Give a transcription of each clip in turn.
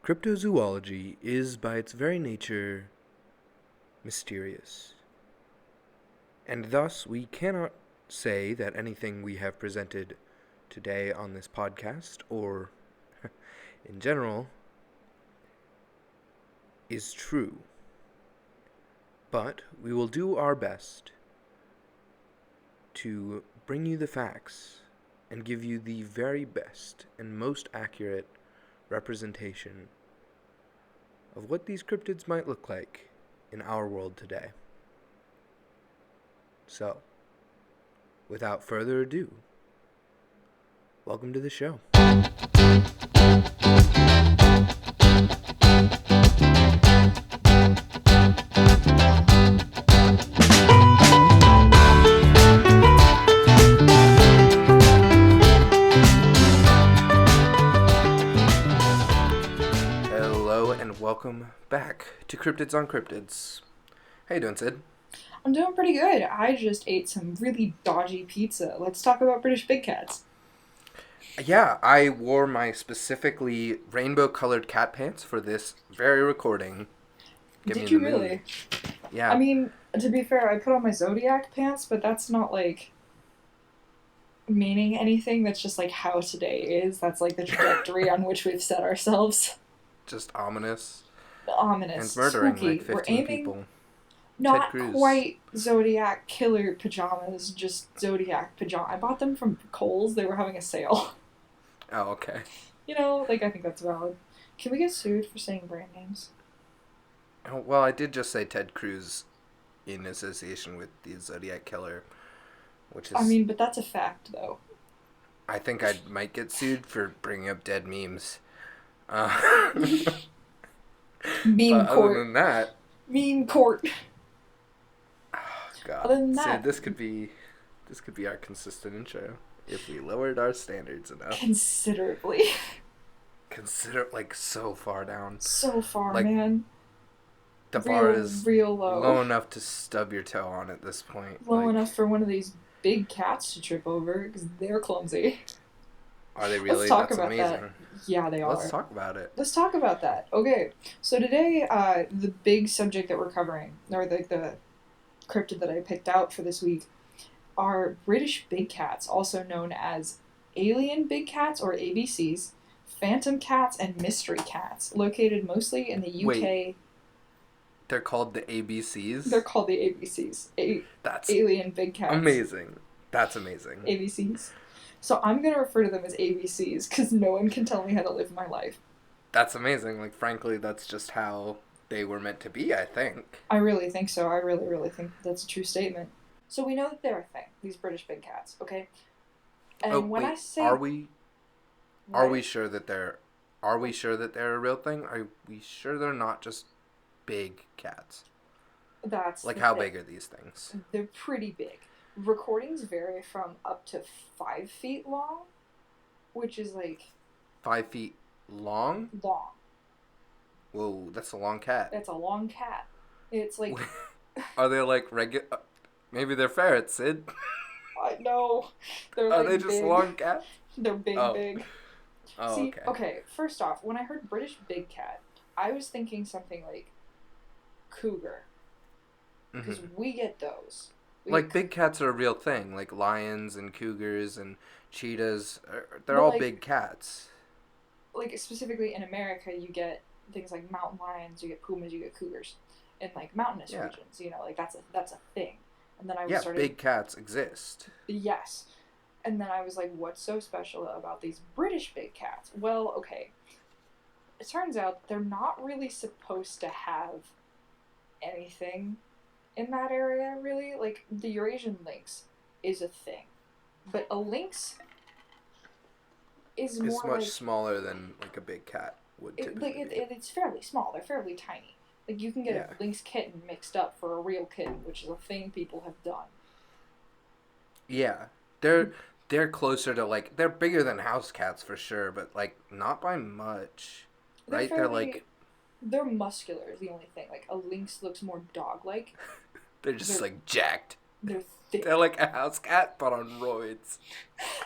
Cryptozoology is by its very nature mysterious, and thus we cannot say that anything we have presented today on this podcast, or in general, is true. But we will do our best to bring you the facts and give you the very best and most accurate representation of what these cryptids might look like in our world today. So, without further ado, welcome to the show. Hello and welcome back to Cryptids on Cryptids. How you doing, Syd? I'm doing pretty good. I just ate some really dodgy pizza. Let's talk about British Big Cats. Yeah, I wore my specifically rainbow-colored cat pants for this very recording. Did you really? Yeah. I mean, to be fair, I put on my Zodiac pants, but that's not, meaning anything. That's just, how today is. That's, the trajectory on which we've set ourselves. Just ominous. Ominous. And murdering, spooky. 15 We're aiming people. not quite Zodiac killer pajamas, just Zodiac pajamas. I bought them from Kohl's. They were having a sale. Oh, okay. I think that's valid. Can we get sued for saying brand names? Oh, well, I did just say Ted Cruz in association with the Zodiac Killer, which is... but that's a fact, though. I think I might get sued for bringing up dead memes. Meme but court. Other than that... Meme court. Oh, God. Other than that... So this could be our consistent intro if we lowered our standards enough. Considerably. So far down. So far, man. The bar is real low. Low enough to stub your toe on at this point. Low enough for one of these big cats to trip over, because they're clumsy. Are they really? Let's talk That's about amazing. that. Yeah, they are. Let's talk about it. Let's talk about that. Okay, so today, the big subject that we're covering, or the cryptid that I picked out for this week, are British big cats, also known as alien big cats, or ABCs, phantom cats, and mystery cats, located mostly in the UK. Wait. They're called the ABCs? They're called the ABCs. That's alien big cats. Amazing. That's amazing. ABCs. So I'm going to refer to them as ABCs because no one can tell me how to live my life. That's amazing. Frankly, that's just how they were meant to be, I think. I really think so. I really, really think that's a true statement. So we know that they're a thing, these British big cats, okay? And I say... Are we sure that they're a real thing? Are we sure they're not just big cats? That's how big are these things? They're pretty big. Recordings vary from up to 5 feet long, which is 5 feet long? Long. Whoa, that's a long cat. That's a long cat. It's Are they regular? Maybe they're ferrets, Sid. No. They're Are they just big. long cats? They're big. Oh, See, okay. First off, when I heard British big cat, I was thinking something like cougar. Because we get those. Big cats are a real thing. Lions and cougars and cheetahs. They're all big cats. Specifically in America, you get things like mountain lions, you get pumas, you get cougars. In, mountainous regions, that's a thing. And then big cats exist. Yes. And then I was like, what's so special about these British big cats? Well, okay. It turns out they're not really supposed to have anything in that area, really. The Eurasian lynx is a thing. But a lynx is more It's much smaller than, a big cat would typically be. It's fairly small. They're fairly tiny. You can get a lynx kitten mixed up for a real kitten, which is a thing people have done. Yeah. They're closer to, they're bigger than house cats for sure, but, not by much. Right? They're muscular is the only thing. A lynx looks more dog-like. They're just, jacked. They're thick. They're like a house cat, but on roids.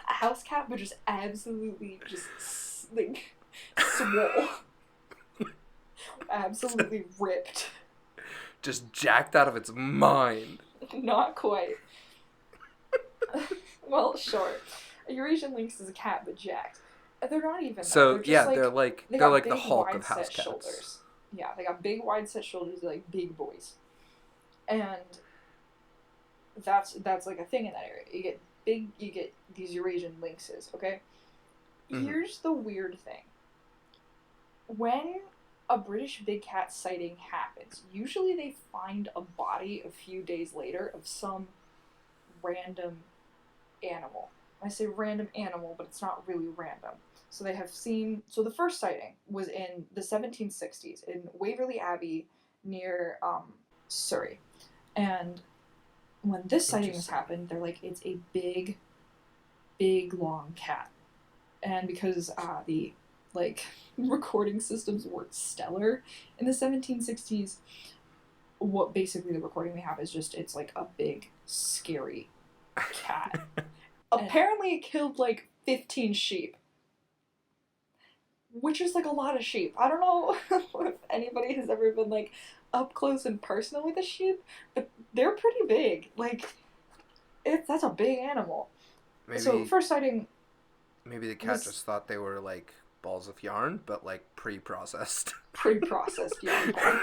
A house cat, but just absolutely swole. Absolutely ripped. Just jacked out of its mind. Not quite. Well, sure. A Eurasian lynx is a cat, but jacked. They're not even, though. So They're just yeah, like, they they're got like big, the Hulk of house wide-set cats. shoulders. Yeah, they got big, wide-set shoulders, like big boys. And that's like a thing in that area. You get these Eurasian lynxes, okay? Mm-hmm. Here's the weird thing. When a British big cat sighting happens, usually they find a body a few days later of some random animal. I say random animal, but it's not really random. So they have seen. So the first sighting was in the 1760s in Waverley Abbey near Surrey, and when this sighting has happened, they're like, it's a big, big long cat, and because the like recording systems weren't stellar in the 1760s, what basically the recording we have is just it's like a big, scary cat. Apparently, it killed like 15 sheep. Which is like a lot of sheep. I don't know if anybody has ever been like up close and personal with a sheep, but they're pretty big. Like, that's a big animal. Maybe, so first sighting. Maybe the cat just thought they were like balls of yarn, but like pre-processed. Pre-processed yarn ball.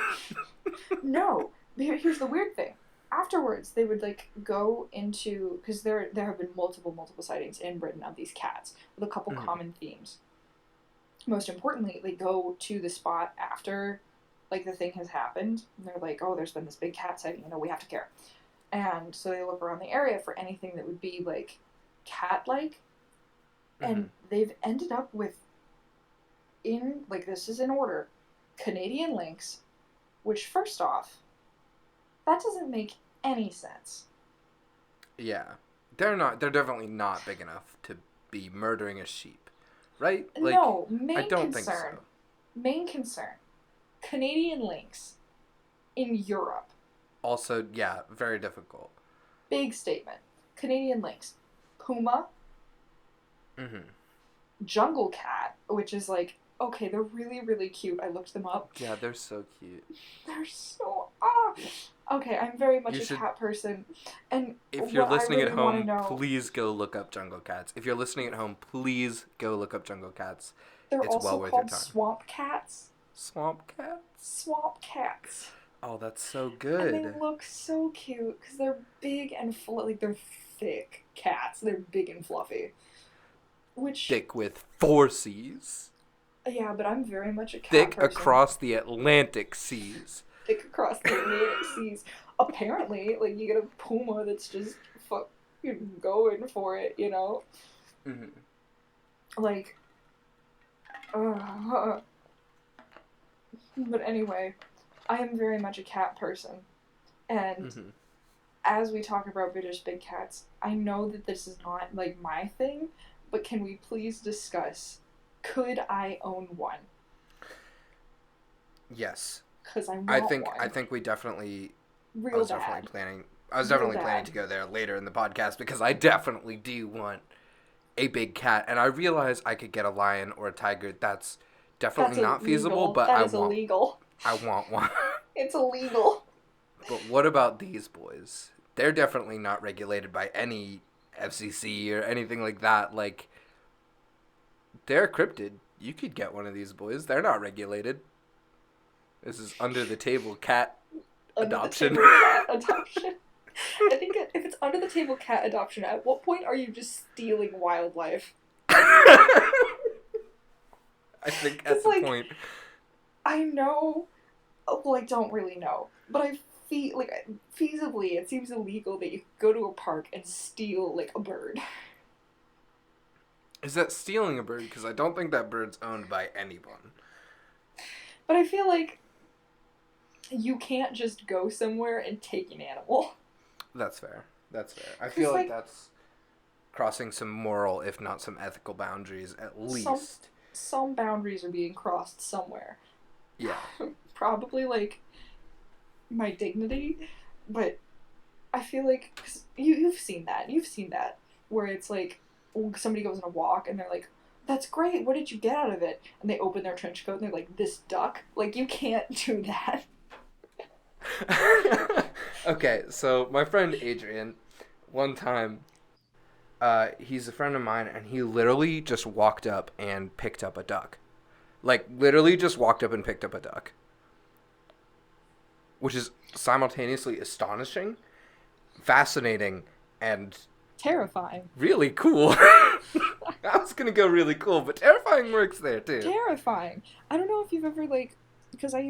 No, here's the weird thing. Afterwards, they would like go into, because there have been multiple sightings in Britain of these cats with a couple common themes. Most importantly, they go to the spot after like the thing has happened, and they're like, oh, there's been this big cat sighting, we have to care. And so they look around the area for anything that would be like cat-like, and they've ended up with, in like, this is in order, Canadian lynx, which first off, that doesn't make any sense. Yeah. They're definitely not big enough to be murdering a sheep. Right? Like, no, I don't think so. Main concern. Canadian lynx in Europe. Also, yeah, very difficult. Big statement. Canadian lynx. Puma. Jungle cat, which is like, okay, they're really, really cute. I looked them up. Yeah, they're so cute. They're so... Okay, I'm very much a cat person. And if you're listening at home, please go look up jungle cats. If you're listening at home, please go look up jungle cats. They're it's also well worth called your time. Swamp cats. Swamp cats? Swamp cats. Oh, that's so good. And they look so cute because they're big and like they're thick cats. They're big and fluffy. Thick with 4 C's. Yeah, but I'm very much a cat Thick person. across the Atlantic seas. Thick across the Atlantic seas. Apparently, like, you get a puma that's just fucking going for it, Like, but anyway, I am very much a cat person. And as we talk about British big cats, I know that this is not, like, my thing, but can we please discuss, could I own one? Yes. Because I think we definitely... I was definitely planning to go there later in the podcast because I definitely do want a big cat. And I realize I could get a lion or a tiger. That's definitely not feasible, but illegal. I want one. It's illegal. But what about these boys? They're definitely not regulated by any FCC or anything like that. Like, they're cryptid. You could get one of these boys. They're not regulated. This is under the table cat adoption. I think if it's under the table cat adoption, at what point are you just stealing wildlife? I think at the point. I know, well, I don't really know, but I feel like feasibly it seems illegal that you go to a park and steal like a bird. Is that stealing a bird? Because I don't think that bird's owned by anyone. But I feel like you can't just go somewhere and take an animal. That's fair. I feel like that's crossing some moral, if not some ethical boundaries, at least. Some boundaries are being crossed somewhere. Yeah. Probably, like, my dignity, but I feel like, cause you've seen that, where it's like, somebody goes on a walk and they're like, That's great. What did you get out of it? And they open their trench coat and they're like, this duck? Like, you can't do that. Okay, so my friend Adrian, one time, he's a friend of mine, and he literally just walked up and picked up a duck. Like, literally just walked up and picked up a duck. Which is simultaneously astonishing, fascinating, and Terrifying. really cool. I was gonna go really cool, but terrifying works there, too. Terrifying. I don't know if you've ever, like, because I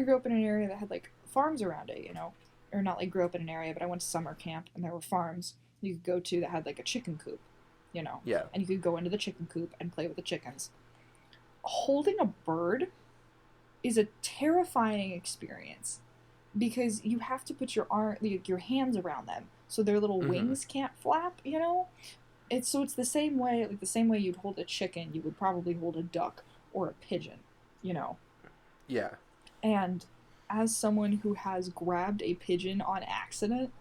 grew up in an area that had, like, farms around it, you know? Or not, like, grew up in an area, but I went to summer camp, and there were farms you could go to that had, like, a chicken coop, you know? Yeah. And you could go into the chicken coop and play with the chickens. Holding a bird is a terrifying experience because you have to put your hands around them so their little wings can't flap, you know? It's the same way, like the same way you'd hold a chicken, you would probably hold a duck or a pigeon, you know? Yeah. And as someone who has grabbed a pigeon on accident...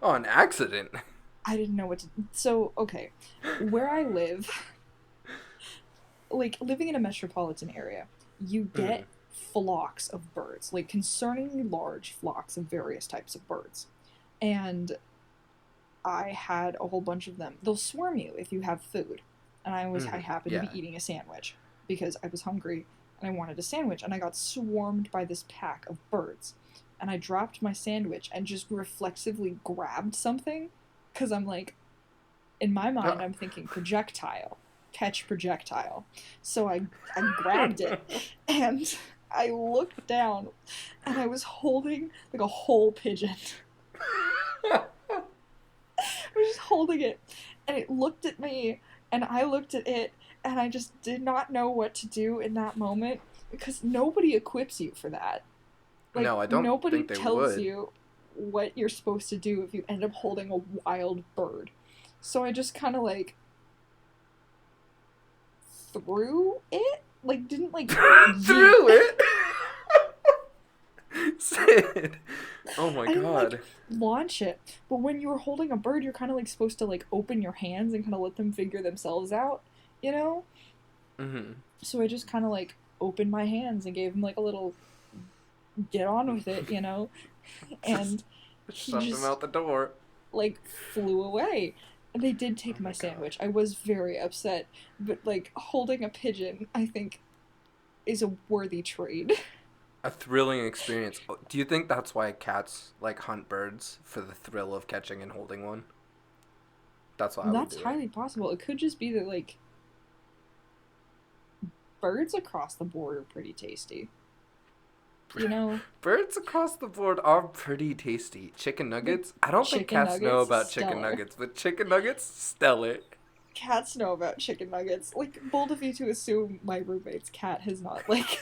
On accident? I didn't know what to... So, okay. Where I live, like, living in a metropolitan area, you get flocks of birds. Like, concerningly large flocks of various types of birds. And I had a whole bunch of them. They'll swarm you if you have food. And I happened to be eating a sandwich because I was hungry and I wanted a sandwich, and I got swarmed by this pack of birds. And I dropped my sandwich and just reflexively grabbed something because I'm like, in my mind, I'm thinking projectile, catch projectile. So I grabbed it and I looked down and I was holding like a whole pigeon. I was just holding it, and it looked at me and I looked at it, and I just did not know what to do in that moment because nobody equips you for that. Like, no, I don't nobody think they tells would. you what you're supposed to do if you end up holding a wild bird. So I just kind of like threw it, like didn't like threw it. Syd. Oh my I didn't, god. like, launch it. But when you're holding a bird, you're kind of like supposed to like open your hands and kind of let them figure themselves out, you know? So I just kind of like opened my hands and gave him like a little get on with it, you know? And shoved him out the door. Like, flew away. And they did take my sandwich. I was very upset. But, like, holding a pigeon, I think, is a worthy trade. A thrilling experience. Do you think that's why cats, like, hunt birds? For the thrill of catching and holding one? That's why I would do it. That's highly possible. It could just be that, like, birds across the board are pretty tasty. You know? Birds across the board are pretty tasty. Chicken nuggets? I don't think cats know about chicken nuggets, but chicken nuggets, stellar. Cats know about chicken nuggets. Like, bold of you to assume my roommate's cat has not, like,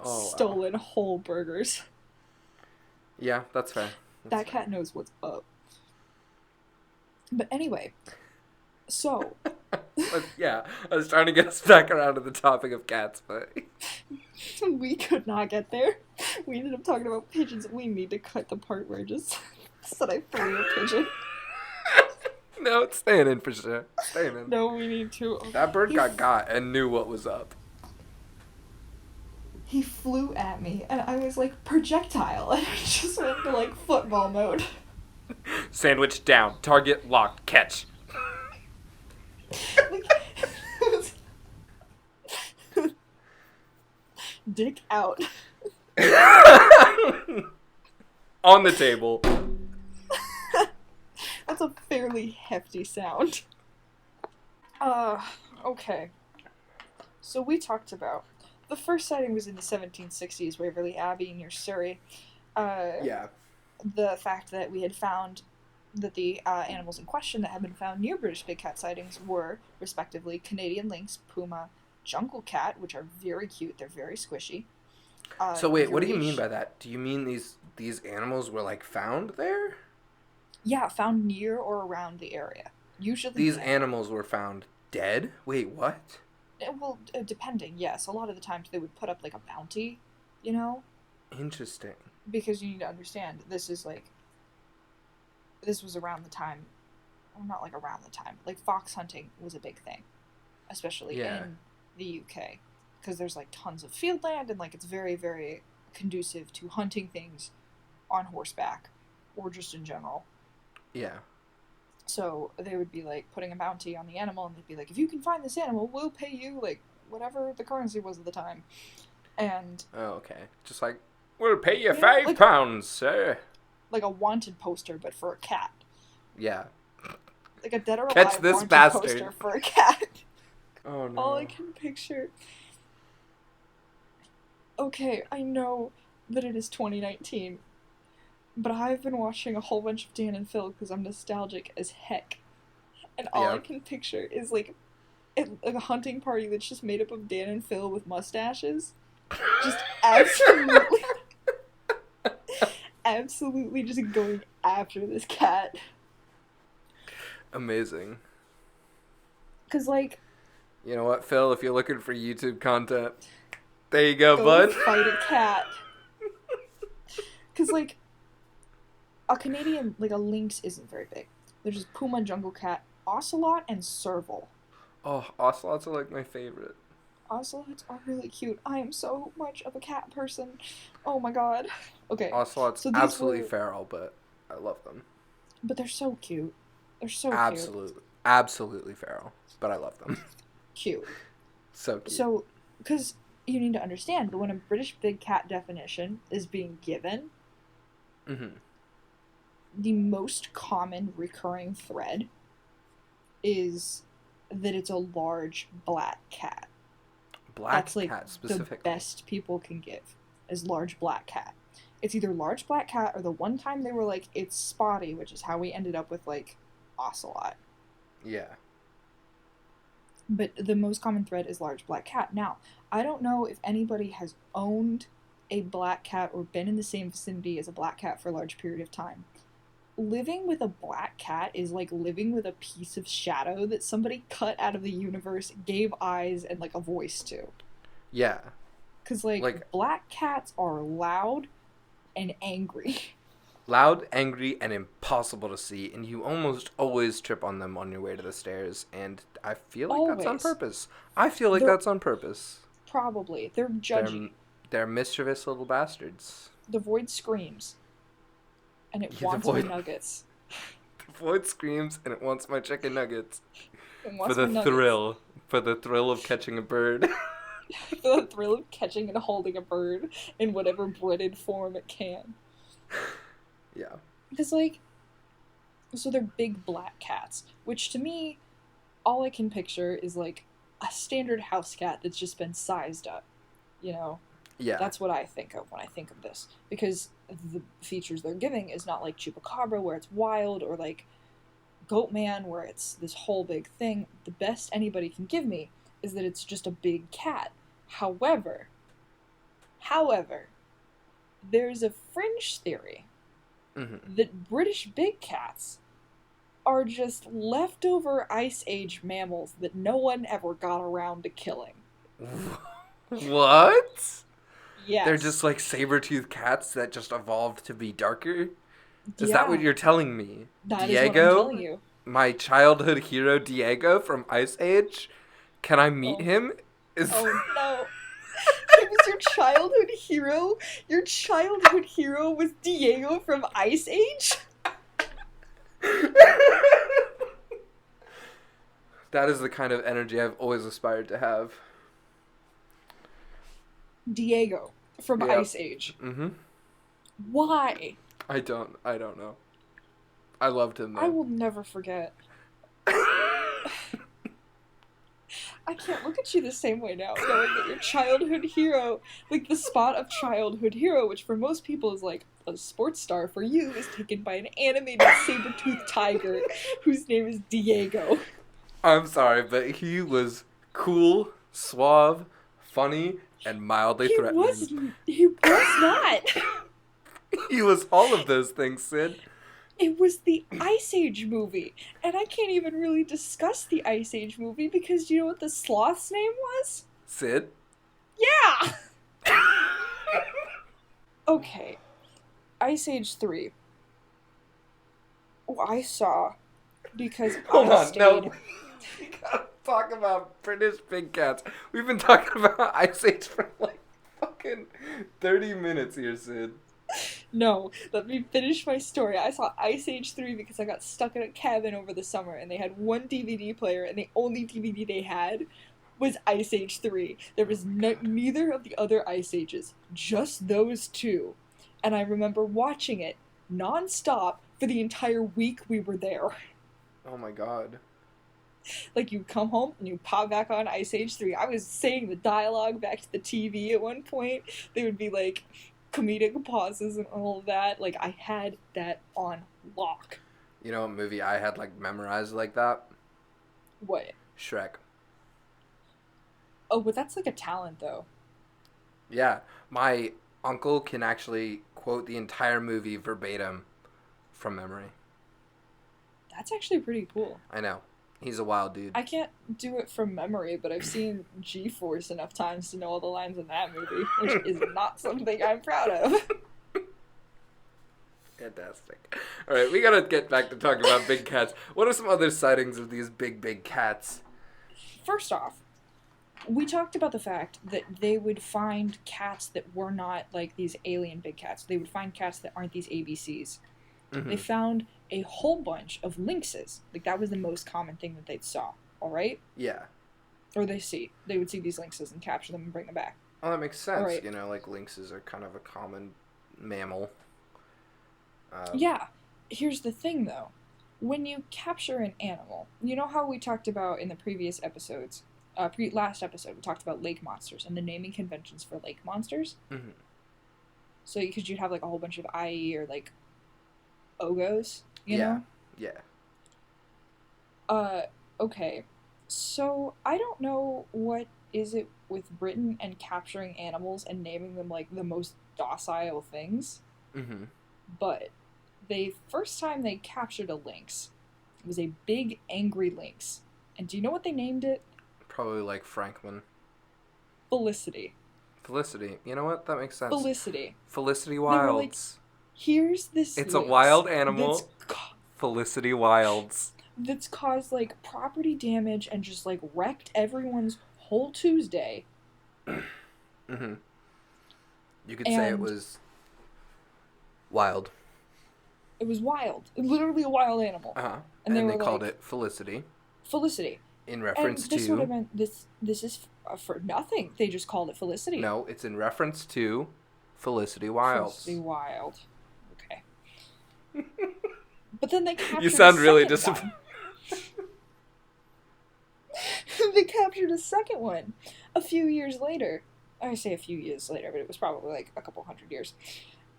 stolen whole burgers. Yeah, that's fair. That cat knows what's up. But anyway, so... yeah, I was trying to get us back around to the topic of cats, but... we could not get there. We ended up talking about pigeons. We need to cut the part where I just said I flew a pigeon. No, it's staying in for sure. Staying in. No, we need to. That bird got and knew what was up. He flew at me, and I was like, projectile, and I just went to, like, football mode. Sandwich down. Target locked. Catch. Dick out. On the table. That's a fairly hefty sound. Okay. So we talked about... The first sighting was in the 1760s, Waverley Abbey near Surrey. Yeah. The fact that we had found that the animals in question that had been found near British big cat sightings were, respectively, Canadian lynx, puma, jungle cat, which are very cute. They're very squishy. So wait, what do you mean by that? Do you mean these animals were, like, found there? Yeah, found near or around the area. Usually these animals were found dead? Wait, what? Well, depending, yes. A lot of the times they would put up, like, a bounty, you know? Interesting. Because you need to understand, this was around the time not like around the time, like fox hunting was a big thing, especially in the UK, because there's like tons of field land and like it's very, very conducive to hunting things on horseback or just in general. Yeah. So they would be like putting a bounty on the animal, and they'd be like, if you can find this animal, we'll pay you like whatever the currency was at the time. And okay, just like, we'll pay you like, £5, sir. Like a wanted poster, but for a cat. Yeah. Like a dead or alive Catch this wanted bastard. Poster for a cat. Oh no. All I can picture. Okay, I know that it is 2019, but I've been watching a whole bunch of Dan and Phil because I'm nostalgic as heck. And all I can picture is like a hunting party that's just made up of Dan and Phil with mustaches. Just absolutely, absolutely just going after this cat. Amazing. Because, like... You know what, Phil? If you're looking for YouTube content, there you go, bud. Fight a cat. Because, like, a Canadian, like, a lynx isn't very big. There's just puma, jungle cat, ocelot, and serval. Oh, ocelots are, like, my favorite. Ocelots are really cute. I am so much of a cat person. Oh my god. Okay. Ocelots so absolutely feral, but I love them. But they're so cute. They're so cute. Absolutely feral, but I love them. Cute. So cute. So, because you need to understand that when a British big cat definition is being given, the most common recurring thread is that it's a large black cat. That's like cat specifically. The best people can give is large black cat. It's either large black cat or the one time they were like, it's spotty, which is how we ended up with like ocelot. Yeah. But the most common thread is large black cat. Now, I don't know if anybody has owned a black cat or been in the same vicinity as a black cat for a large period of time. Living with a black cat is like living with a piece of shadow that somebody cut out of the universe, gave eyes, and like a voice to. Yeah. Because like black cats are loud and angry. Loud, angry, and impossible to see, and you almost always trip on them on your way to the stairs, and I feel like that's on purpose. I feel like that's on purpose. Probably. They're judgy. They're mischievous little bastards. The void screams. And it wants my nuggets. The void screams, and it wants my chicken nuggets. For the thrill. For the thrill of catching a bird. For the thrill of catching and holding a bird in whatever breaded form it can. Yeah. Because, like, so they're big black cats, which to me, all I can picture is, like, a standard house cat that's just been sized up, you know? Yeah. That's what I think of when I think of this. Because the features they're giving is not like Chupacabra, where it's wild, or like Goatman, where it's this whole big thing. The best anybody can give me is that it's just a big cat. However, there's a fringe theory that British big cats are just leftover Ice Age mammals that no one ever got around to killing. What? Yes. They're just like saber-toothed cats that just evolved to be darker? Is that what you're telling me? That Diego? Is what I'm telling you. My childhood hero Diego from Ice Age? Can I meet him? Oh no. It was your childhood hero? Your childhood hero was Diego from Ice Age? That is the kind of energy I've always aspired to have. Diego from Ice Age. Mm-hmm. Why? I don't know. I loved him though. I will never forget. I can't look at you the same way now, knowing that your childhood hero, like the spot of childhood hero, which for most people is like a sports star, for you is taken by an animated saber-toothed tiger whose name is Diego. I'm sorry, but he was cool, suave, funny, and mildly threatening. He was not. He was all of those things, Syd. It was the Ice Age movie, and I can't even really discuss the Ice Age movie because you know what the sloth's name was? Syd? Yeah! Okay. Ice Age 3. Oh, I saw because Hold I on, no. stayed. We gotta talk about British big cats. We've been talking about Ice Age for like fucking 30 minutes here, Syd. No, let me finish my story. I saw Ice Age 3 because I got stuck in a cabin over the summer and they had one DVD player and the only DVD they had was Ice Age 3. There was neither of the other Ice Ages, just those two. And I remember watching it nonstop for the entire week we were there. Oh my god. Like, you come home and you pop back on Ice Age 3. I was saying the dialogue back to the TV at one point. They would be like comedic pauses and all of that. Like, I had that on lock. You know what movie I had like memorized like that? What? Shrek. Oh, but that's like a talent, though. Yeah, my uncle can actually quote the entire movie verbatim from memory. That's actually pretty cool. I know. He's a wild dude. I can't do it from memory, but I've seen G-Force enough times to know all the lines in that movie, which is not something I'm proud of. Fantastic. All right, we gotta get back to talking about big cats. What are some other sightings of these big cats? First off, we talked about the fact that they would find cats that were not like these alien big cats. They would find cats that aren't these ABCs. Mm-hmm. They found a whole bunch of lynxes. Like, that was the most common thing that they'd saw, all right? Yeah. Or they would see these lynxes and capture them and bring them back. Oh, that makes sense. Right. You know, like, lynxes are kind of a common mammal. Yeah. Here's the thing, though. When you capture an animal, you know how we talked about in the previous episodes, last episode, we talked about lake monsters and the naming conventions for lake monsters? Mm-hmm. So, because you'd have, like, a whole bunch of IE or, like, Ogos, you know? Yeah. Okay. So, I don't know what is it with Britain and capturing animals and naming them, like, the most docile things. Mm-hmm. But the first time they captured a lynx, it was a big, angry lynx. And do you know what they named it? Probably, like, Franklin. Felicity. Felicity. You know what? That makes sense. Felicity. Felicity Wilds. Here's this It's lynx a wild animal. Felicity Wilds. That's caused, like, property damage and just, like, wrecked everyone's whole Tuesday. Mm-hmm. You could say it was wild. It was wild. Literally a wild animal. Uh-huh. And they called it Felicity. Felicity. In reference to... This would have meant... This is for nothing. They just called it Felicity. No, it's in reference to Felicity Wilds. Felicity Wild. Okay. But then they captured You sound really disappointed. They captured a second one a few years later. I say a few years later, but it was probably like a couple hundred years.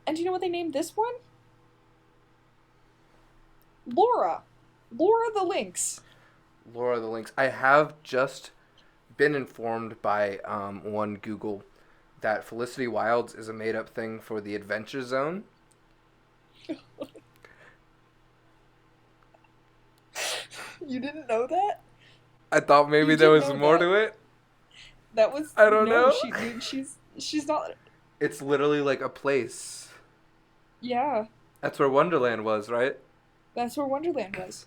And do you know what they named this one? Laura. Laura the Lynx. Laura the Lynx. I have just been informed by one Google that Felicity Wilds is a made-up thing for the Adventure Zone. You didn't know that? I thought maybe there was more to it. That was... I don't know. She's not... It's literally like a place. Yeah. That's where Wonderland was, right? That's where Wonderland was.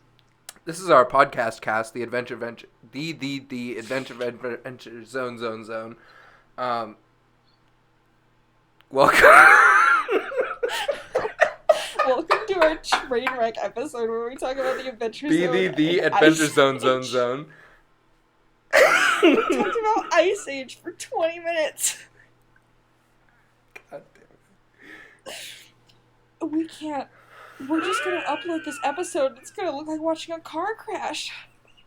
This is our podcast cast, the Adventure Zone. Welcome. Welcome to our train wreck episode where we talk about the Adventure Zone. The Adventure Zone. We talked about Ice Age for 20 minutes. God damn it. We can't. We're just gonna upload this episode. It's gonna look like watching a car crash.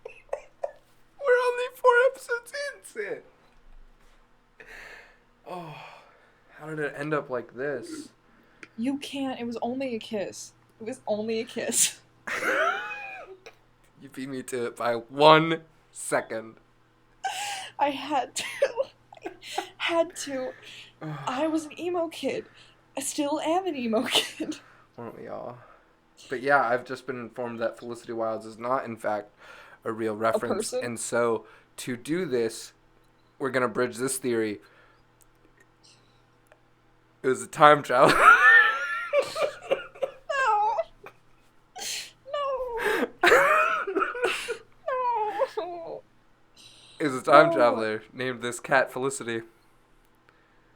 We're only 4 episodes in, Syd. Oh, how did it end up like this? You can't. It was only a kiss. It was only a kiss. You beat me to it by 1 second. I had to. I was an emo kid. I still am an emo kid. Weren't we all? But yeah, I've just been informed that Felicity Wilds is not, in fact, a real reference. And so, to do this, we're going to bridge this theory. It was a time travel. No. Because a time No, traveler named this cat Felicity.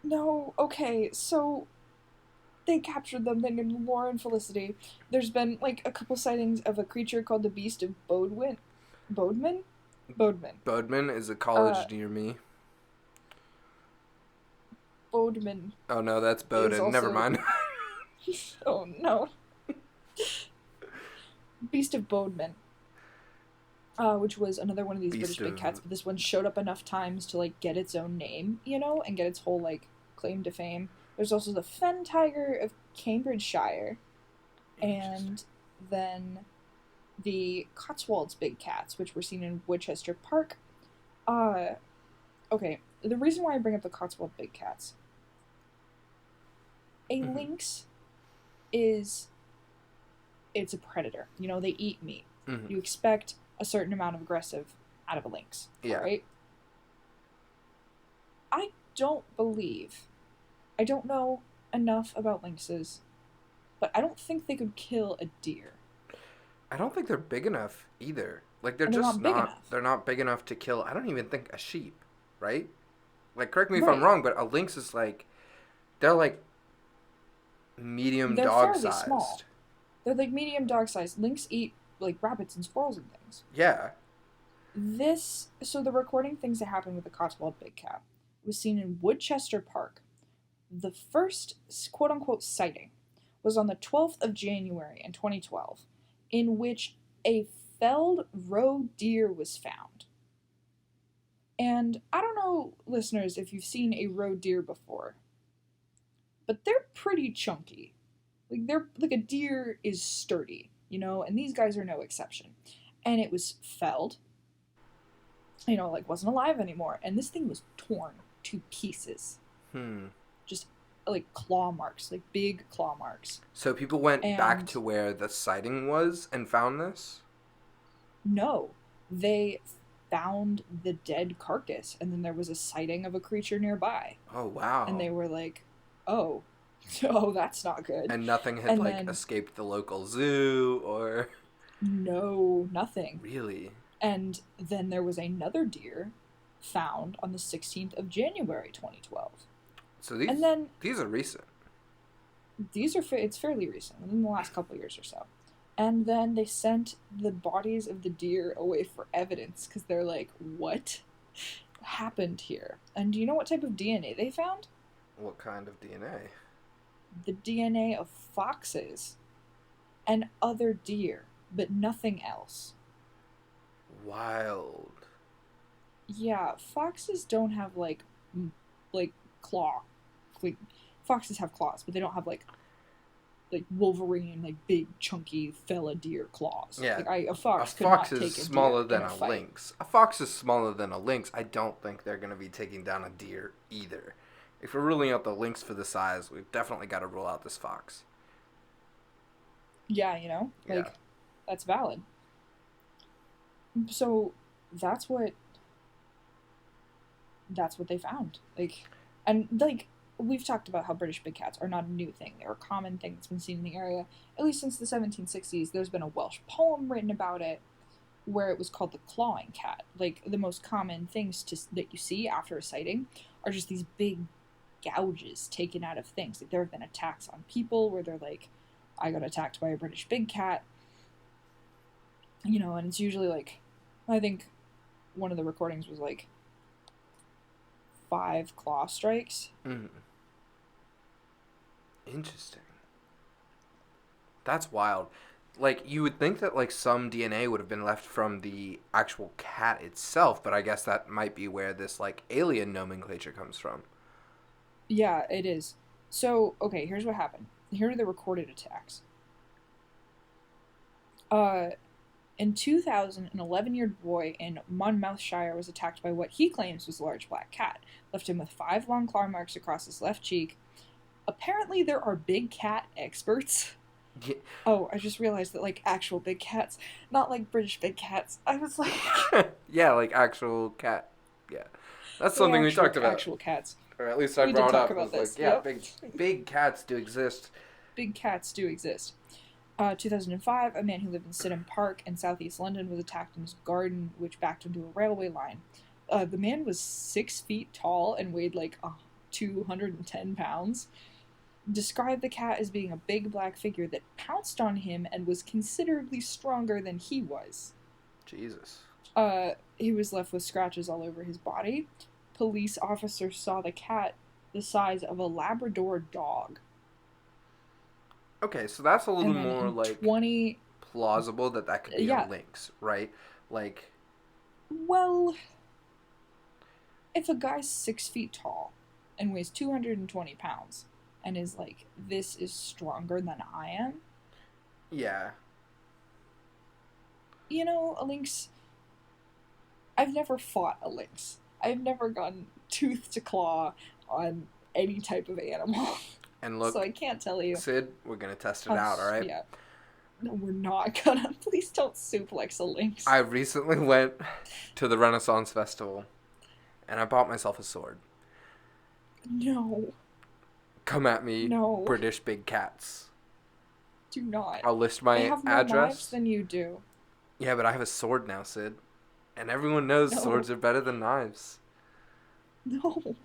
no, okay, so they captured them. They named them Laura and Felicity. There's been like a couple sightings of a creature called the Beast of Bodwin. Bodman? Bodman. Bodman is a Uh, college near me. Bodman Oh no, that's is Bowden. Never also. mind. Oh no. Beast of Bodman. Which was another one of these British Beast big of... cats, but this one showed up enough times to like get its own name, and get its whole like claim to fame. There's also the fen tiger of Cambridgeshire, and then the Cotswolds big cats, which were seen in Woodchester Park. Okay, the reason why I bring up the Cotswold big cats, a lynx is it's a predator. They eat meat. You expect a certain amount of aggressive out of a lynx, right? I don't know enough about lynxes, but I don't think they could kill a deer. I don't think they're big enough either. Like, they're And they're just not big enough. They're not big enough to kill, I don't even think, a sheep, right? Like, correct me if Right. I'm wrong, but a lynx is like, they're like medium dog fairly sized. small. They're like medium dog sized. Lynx eat like rabbits and squirrels and things. Yeah. So the recording things that happened with the Cotswold big cat was seen in Woodchester Park. The first quote unquote sighting was on the 12th of January in 2012, in which a felled roe deer was found. And I don't know, listeners, if you've seen a roe deer before, but they're pretty chunky. Like a deer is sturdy, and these guys are no exception. And it was felled, like wasn't alive anymore, and this thing was torn to pieces. Just like claw marks, like big claw marks. So people went back to where the sighting was and found this? No, they found the dead carcass, and then there was a sighting of a creature nearby. Oh, wow. And they were like, oh, that's not good. And nothing had escaped the local zoo or... No, nothing. Really? And then there was another deer found on the 16th of January 2012. So these are recent. It's fairly recent, within the last couple of years or so. And then they sent the bodies of the deer away for evidence because they're like, what happened here? And do you know what type of DNA they found? What kind of DNA? The DNA of foxes and other deer, but nothing else. Wild. Yeah, foxes don't have like claw. Like, foxes have claws, but they don't have like Wolverine, like big chunky fella deer claws. Yeah, like a fox is smaller than a lynx. A fox is smaller than a lynx. I don't think they're going to be taking down a deer either. If we're ruling out the lynx for the size, we've definitely got to rule out this fox. Yeah, that's valid. So that's what they found. We've talked about how British big cats are not a new thing. They're a common thing that's been seen in the area, at least since the 1760s. There's been a Welsh poem written about it where it was called the clawing cat. Like, the most common things that you see after a sighting are just these big gouges taken out of things. Like, there have been attacks on people where they're like, I got attacked by a British big cat. And it's usually like, I think one of the recordings was like 5 claw strikes. Interesting. That's wild. Like, you would think that, like, some DNA would have been left from the actual cat itself, but I guess that might be where this, like, alien nomenclature comes from. Yeah, it is. So, okay, here's what happened. Here are the recorded attacks. In 2000, an 11-year-old boy in Monmouthshire was attacked by what he claims was a large black cat. Left him with 5 long claw marks across his left cheek. Apparently, there are big cat experts. Yeah. Oh, I just realized that, like, actual big cats, not like British big cats. I was like... Yeah, like actual cat. Yeah. That's something we talked about. Actual cats. Or at least I brought up. About this. Like, yeah, yep. big cats do exist. Big cats do exist. 2005, a man who lived in Sydenham Park in southeast London was attacked in his garden, which backed into a railway line. The man was 6 feet tall and weighed like 210 pounds. Described the cat as being a big black figure that pounced on him and was considerably stronger than he was. Jesus. He was left with scratches all over his body. Police officers saw the cat the size of a Labrador dog. Okay, so that's a little more like 20 plausible that could be a lynx, right? Like, well, if a guy's 6 feet tall and weighs 220 pounds and is like, this is stronger than I am. Yeah. You know, a lynx. I've never fought a lynx. I've never gone tooth to claw on any type of animal. And look, so I can't tell you. Syd, we're gonna test it out, all right? Yeah. No, we're not gonna. Please don't suplex a lynx. I recently went to the Renaissance Festival, and I bought myself a sword. No. Come at me, no. British big cats. Do not. I'll list my they have more address. Knives than you do. Yeah, but I have a sword now, Syd. And everyone knows swords are better than knives. No.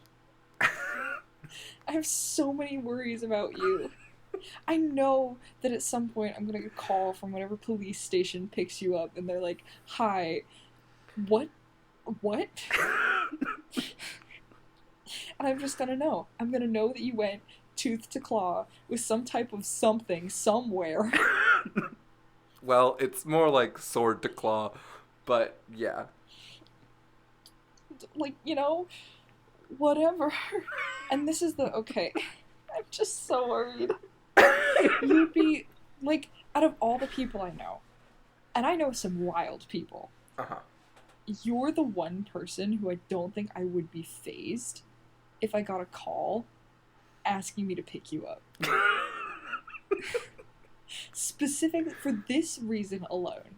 I have so many worries about you. I know that at some point I'm going to get a call from whatever police station picks you up and they're like, hi, what? And I'm just going to know. I'm going to know that you went tooth to claw with some type of something somewhere. Well, it's more like sword to claw, but yeah. Like, whatever. And this is okay. I'm just so worried. You'd be, like, out of all the people I know, and I know some wild people, you're the one person who I don't think I would be fazed if I got a call asking me to pick you up. Specifically for this reason alone.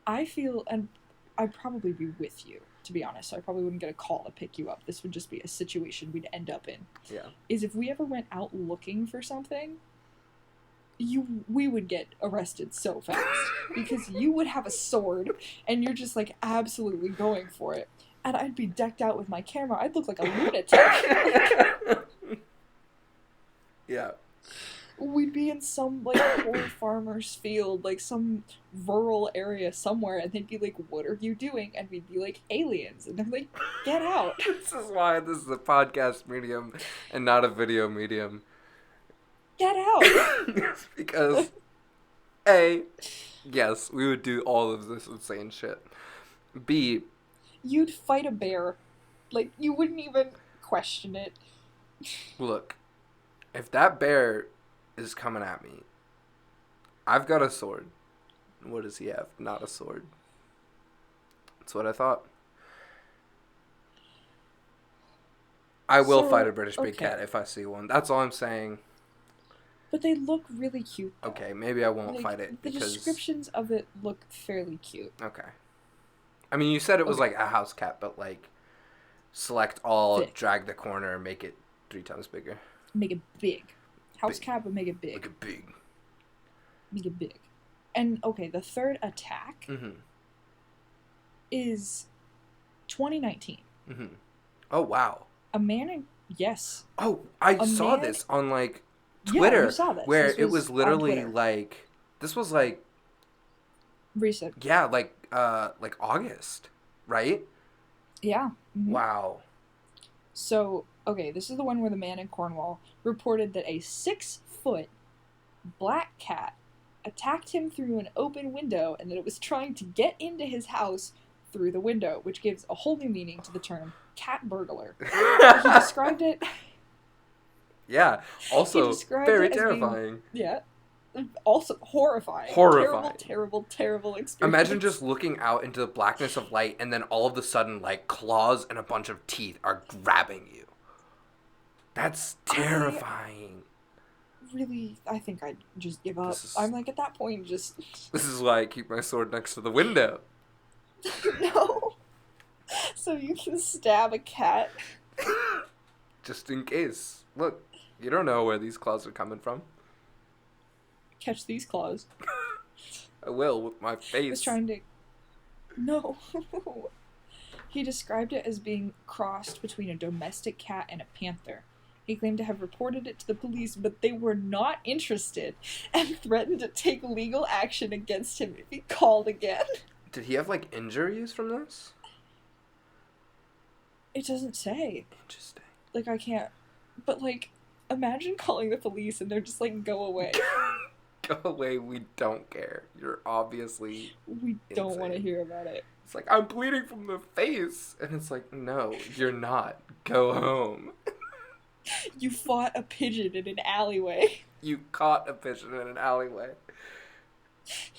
I feel, and I'd probably be with you, to be honest, so I probably wouldn't get a call to pick you up. This would just be a situation we'd end up in. Yeah. Is if we ever went out looking for something, we would get arrested so fast. Because you would have a sword, and you're just, like, absolutely going for it. And I'd be decked out with my camera. I'd look like a lunatic. Yeah. We'd be in some, like, poor farmer's field, like, some rural area somewhere, and they'd be like, what are you doing? And we'd be like, aliens. And they're like, get out. This is why this is a podcast medium and not a video medium. Get out. Because, A, yes, we would do all of this insane shit. B, you'd fight a bear. Like, you wouldn't even question it. Look, if that bear is coming at me, I've got a sword. What does he have? Not a sword. That's what I thought. I will fight a British big cat if I see one. That's all I'm saying. But they look really cute, though. Okay, maybe I won't fight it because the descriptions of it look fairly cute. Okay. I mean, you said it was like a house cat, but like select all, thick. Drag the corner, and make it 3 times bigger. Make it big. House cat, but make it big. Make it big. Make it big. And, okay, the third attack is 2019. Mm-hmm. Oh, wow. A man yes. Oh, I saw this on, like, Twitter. Yeah, you saw this. Where this it was literally, like, this was, like... recent. Yeah, like August, right? Yeah. Mm-hmm. Wow. So, okay, this is the one where the man in Cornwall reported that a 6-foot black cat attacked him through an open window and that it was trying to get into his house through the window, which gives a whole new meaning to the term cat burglar. He described it... Yeah, also very terrifying. Yeah. Also horrifying. Terrible experience. Imagine just looking out into the blackness of light and then all of a sudden, like, claws and a bunch of teeth are grabbing you. That's terrifying. I think I'd just give up. I'm like, at that point, just... This is why I keep my sword next to the window. No. So you can stab a cat. Just in case. Look, you don't know where these claws are coming from. Catch these claws. I will, with my face. I was trying to... No. He described it as being crossed between a domestic cat and a panther. He claimed to have reported it to the police, but they were not interested and threatened to take legal action against him if he called again. Did he have, like, injuries from this? It doesn't say. Interesting. Like, I can't... But, like, imagine calling the police and they're just like, go away. Go away, we don't care. You're obviously We don't want to hear about it. It's like, I'm bleeding from the face. And it's like, no, you're not. Go home. You fought a pigeon in an alleyway. You caught a pigeon in an alleyway.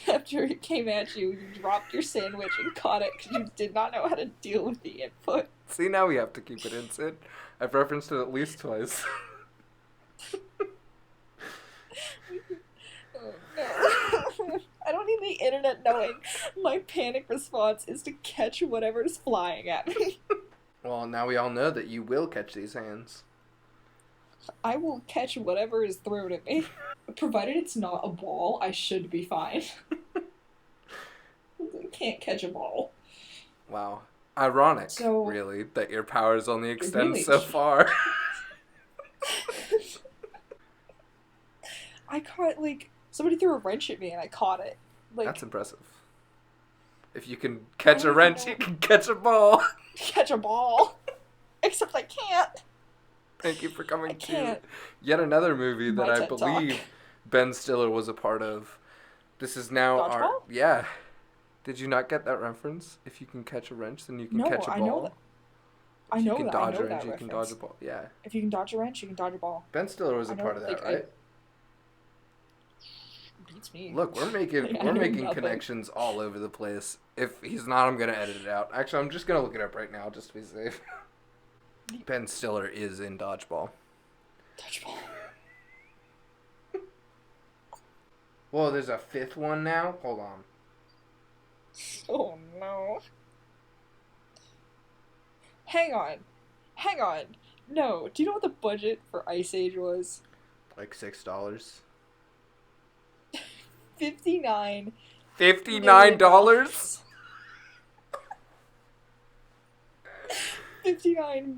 After it came at you, you dropped your sandwich and caught it because you did not know how to deal with the input. See, now we have to keep it in, Syd. I've referenced it at least twice. Oh, no. I don't need the internet knowing my panic response is to catch whatever's flying at me. Well, now we all know that you will catch these hands. I will catch whatever is thrown at me. Provided it's not a ball, I should be fine. I can't catch a ball. Wow. Ironic, So, really, that your powers only extend really? so far. I caught, like, somebody threw a wrench at me and I caught it. Like, That's impressive. If you can catch a don't wrench, know. you can catch a ball. catch a ball. Except I can't. Thank you for coming I to can't. yet another movie that My I TED believe Talk. Ben Stiller was a part of. This is now our... Dodgeball? Yeah. Did you not get that reference? If you can catch a wrench, then you can No, catch a I ball. know that. If I know you can that. dodge I know a wrench, that you can reference. dodge a ball. Yeah. If you can dodge a wrench, you can dodge a ball. Ben Stiller was a I know, part of that, like, right? Beats me. Look, we're making Like, I we're know making nothing. connections all over the place. If he's not, I'm gonna edit it out. Actually, I'm just gonna look it up right now just to be safe. Ben Stiller is in Dodgeball. Dodgeball. Whoa, there's a fifth one now? Hold on. Oh no. Hang on. No, do you know what the budget for Ice Age was? Like $6. $59 $59? $59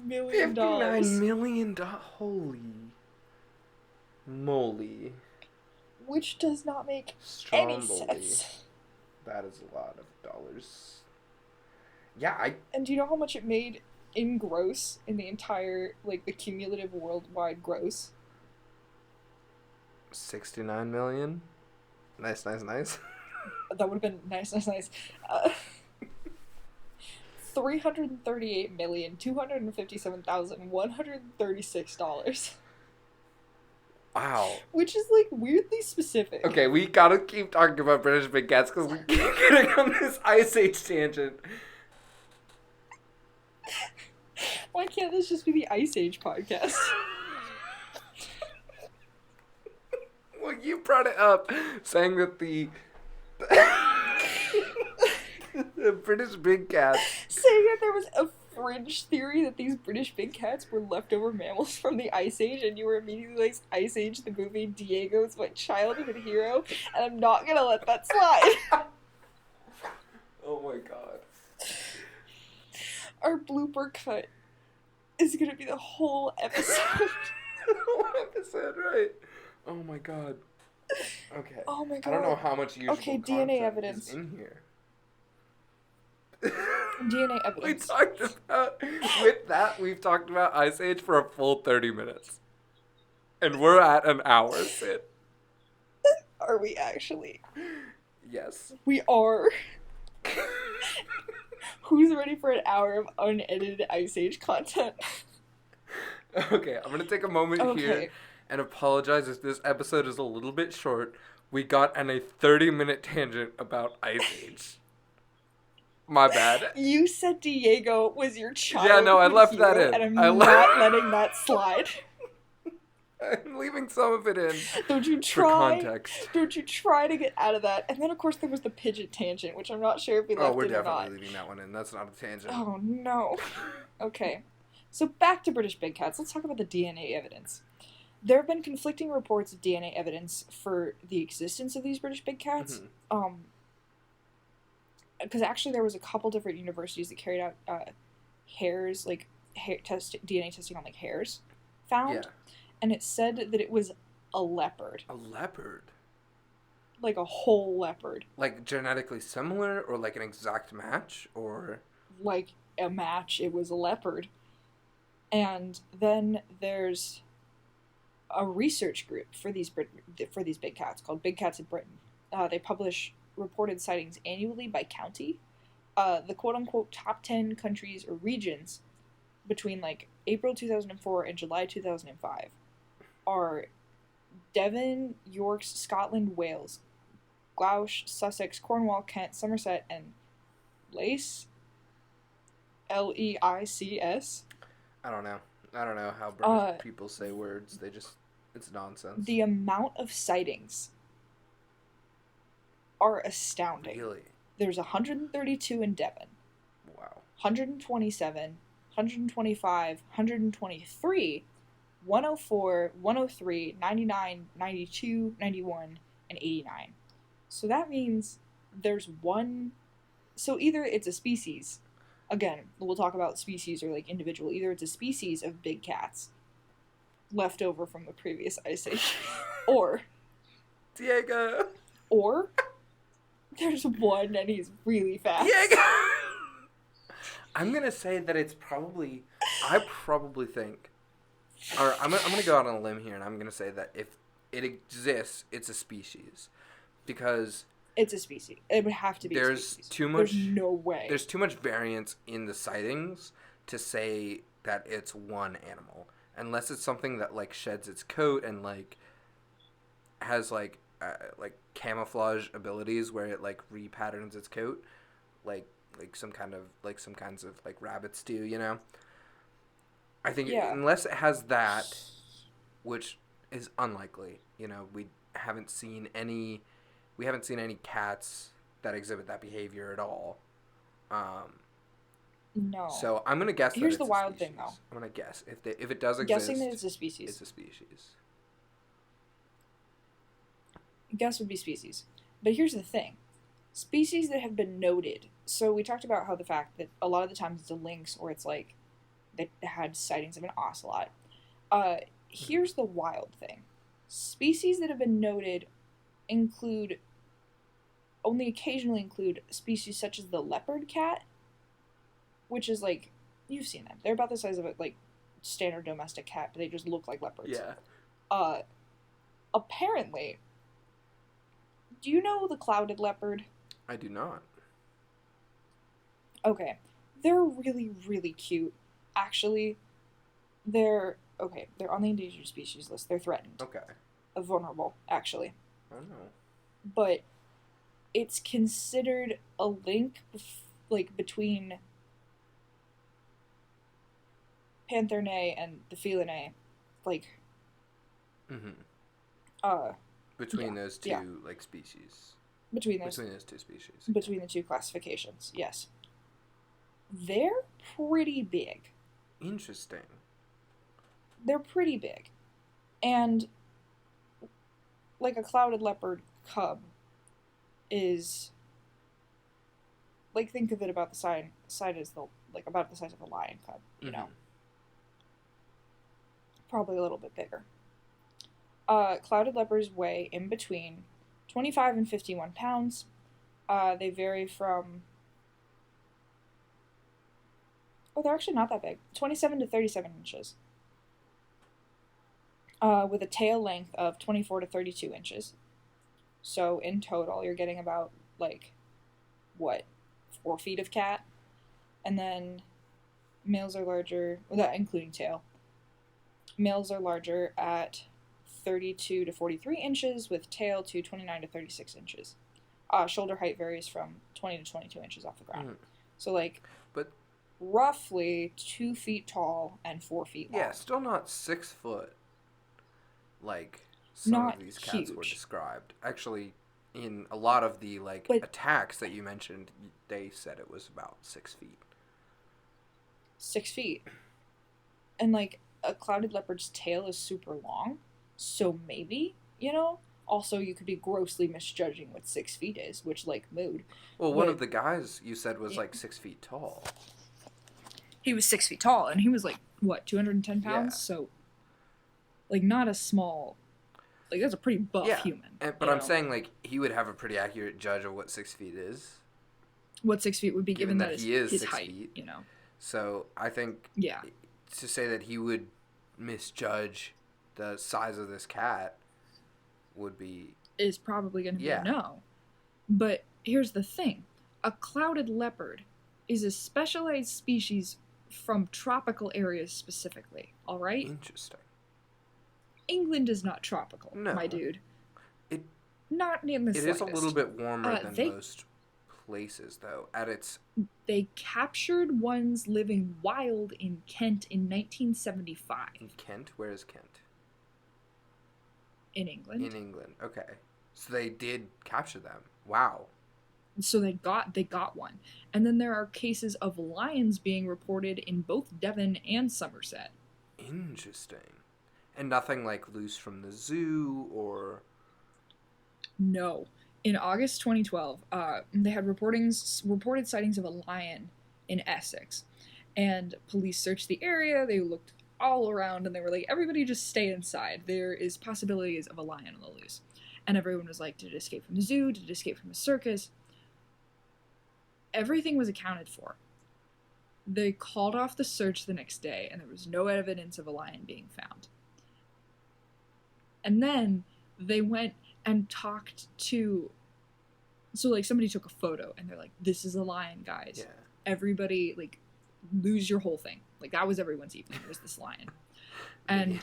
million. $59 million. Holy moly. Which does not make any Stromboli. sense. That is a lot of dollars. Yeah, And do you know how much it made in gross in the entire, like, the cumulative worldwide gross? 69 million. Nice. That would have been nice. $338,257,136. Wow. Which is, like, weirdly specific. Okay, we gotta keep talking about British Big Cats because we keep getting on this Ice Age tangent. Why can't this just be the Ice Age podcast? Well, you brought it up, saying that the British Big Cats. Saying that there was a fringe theory that these British big cats were leftover mammals from the Ice Age, and you were immediately like, Ice Age, the movie, Diego's my childhood hero, and I'm not gonna let that slide. Oh my god. Our blooper cut is gonna be the whole episode. Whole episode, right? Oh my god. Okay. Oh my god. I don't know how much usable Okay, DNA content evidence. is in here. DNA evidence. With that, we've talked about Ice Age for a full 30 minutes. And we're at an hour, Syd. Are we actually? Yes. We are. Who's ready for an hour of unedited Ice Age content? Okay, I'm gonna take a moment here and apologize if this episode is a little bit short. We got on a 30-minute tangent about Ice Age. My bad. You said Diego was your child. Yeah, no, I left that in. And I'm not letting that slide. I'm leaving some of it in. Don't you For try. context. Don't you try to get out of that. And then, of course, there was the pigeon tangent, which I'm not sure if we left we're in or not. definitely leaving that one in. That's not a tangent. Oh, no. Okay. So back to British Big Cats. Let's talk about the DNA evidence. There have been conflicting reports of DNA evidence for the existence of these British Big Cats. Mm-hmm. Because actually there was a couple different universities that carried out hairs, like DNA testing on like hairs found, Yeah. and it said that it was a leopard, A leopard. like a whole leopard, Like genetically similar, or like an exact match, or like a match. It was a leopard, and then there's a research group for these big cats called Big Cats in Britain. They publish reported sightings annually by county. The quote unquote top 10 countries or regions between like April 2004 and July 2005 are Devon, York, Scotland, Wales, Gloucester, Sussex, Cornwall, Kent, Somerset, and Leics. Leics. I don't know. I don't know how British Uh, people say words. They just, it's nonsense. the amount of sightings are astounding. Really? There's 132 in Devon, Wow. 127, 125, 123, 104, 103, 99, 92, 91, and 89. So that means there's one. So either it's a species. Again, we'll talk about species or like individual. Either it's a species of big cats left over from the previous ice age, or Diego. or there's one and he's really fast. Diego. I'm gonna say that it's probably. I probably think, or I'm gonna go out on a limb here, and I'm gonna say that if it exists, it's a species, because it's a species. It would have to be. There's a species. too much. There's no way. There's too much variance in the sightings to say that it's one animal, unless it's something that like sheds its coat and like has like camouflage abilities where it like repatterns its coat, like some kinds of like rabbits do, you know. I think unless it has that, which is unlikely, you know, we haven't seen any cats that exhibit that behavior at all. No. So I'm gonna guess. Here's that the wild thing, though. I'm gonna guess if it does exist. Guessing that it's a species. It's a species. Guess would be species. But here's the thing. Species that have been noted. So we talked about how the fact that a lot of the times it's a lynx or it's like that had sightings of an ocelot. Here's the wild thing. Species that have been noted only occasionally include species such as the leopard cat, which is like, you've seen them. They're about the size of a like standard domestic cat, but they just look like leopards. Yeah. Apparently, do you know the clouded leopard? I do not. Okay. They're really, really cute. Actually, they're on the endangered species list. They're threatened. Okay. Vulnerable, actually. I don't know. But it's considered a link between Pantherae and the Felinae, like between those two like species. Between those two species. Between the two classifications, yes. They're pretty big. Interesting. They're pretty big. And like a clouded leopard cub is like, think of it about the size as about the size of a lion cub, you know. Probably a little bit bigger. Clouded leopards weigh in between 25 and 51 pounds. They vary from... Oh, they're actually not that big. 27 to 37 inches. With a tail length of 24 to 32 inches. So in total, you're getting about, 4 feet of cat? And then males are larger, including tail. Males are larger at 32 to 43 inches, with tail to 29 to 36 inches. Shoulder height varies from 20 to 22 inches off the ground. So, but roughly 2 feet tall and 4 feet long. Yeah, still not 6 foot, like some of these cats were described. Actually, in a lot of the attacks that you mentioned, they said it was about 6 feet. 6 feet. And a clouded leopard's tail is super long, so maybe, Also, you could be grossly misjudging what 6 feet is, which, mood. Well, one of the guys you said was 6 feet tall. he was 6 feet tall, and he was like, what, 210 pounds? Yeah. So, like, not a small, like, that's a pretty buff Yeah. human. But I'm saying, like, he would have a pretty accurate judge of what 6 feet is. What 6 feet would be, given that he is his 6 height, feet. you know? So I think to say that he would misjudge the size of this cat would be... is probably going to be a no. But here's the thing. A clouded leopard is a specialized species from tropical areas specifically, all right? Interesting. England is not tropical, my dude. Not in the slightest. It is a little bit warmer than most places, though. They captured ones living wild in Kent in 1975. In Kent? Where is Kent? In England. In England, okay. So they did capture them. Wow. So they got one. And then there are cases of lions being reported in both Devon and Somerset. Interesting. And nothing like loose from the zoo or... No. In August 2012, they had reported sightings of a lion in Essex. And police searched the area, they looked all around, and they were like, everybody just stay inside. There is possibilities of a lion on the loose. And everyone was like, did it escape from the zoo? Did it escape from a circus? Everything was accounted for. They called off the search the next day, and there was no evidence of a lion being found. And then they went and talked to... So, like, somebody took a photo, and they're like, this is a lion, guys. Yeah. Everybody, like, lose your whole thing. Like, that was everyone's evening, was this lion. And...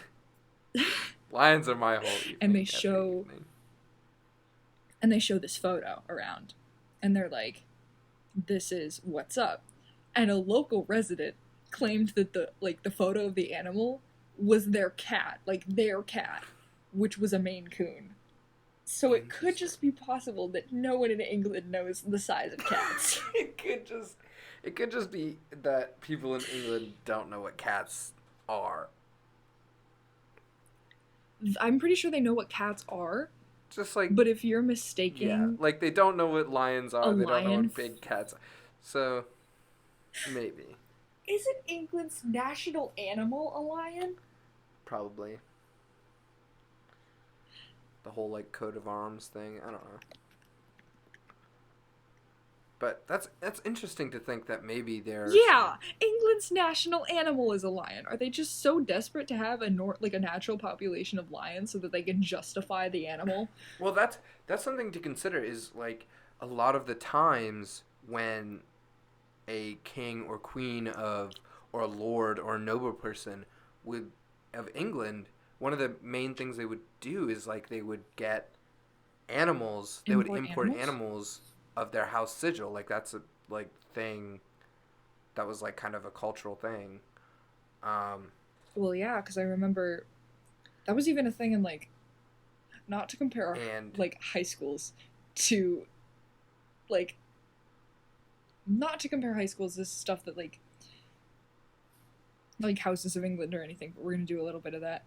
Lions are my whole evening. And they show... And they show this photo around. And they're like, this is what's up. And a local resident claimed that the photo of the animal was their cat. Like, their cat. Which was a Maine Coon. So it could just be possible that no one in England knows the size of cats. It could just be that people in England don't know what cats are. I'm pretty sure they know what cats are. Just like... But if you're mistaken... Yeah, like they don't know what lions are. They don't know what big cats are. So, maybe. Isn't England's national animal a lion? Probably. The whole, like, coat of arms thing. I don't know. But that's interesting to think that maybe they're... Yeah! England's national animal is a lion. Are they just so desperate to have a natural population of lions so that they can justify the animal? Well, that's something to consider is, like, a lot of the times when a king or queen or a lord or a noble person of England, one of the main things they would do is, like, they would get animals. They would import animals of their house sigil. Like, that's a, like, thing that was, like, kind of a cultural thing. Well, yeah, because I remember that was even a thing in, like, not to compare, like, high schools to, like, not to compare high schools, this is stuff that, like Houses of England or anything, but we're going to do a little bit of that.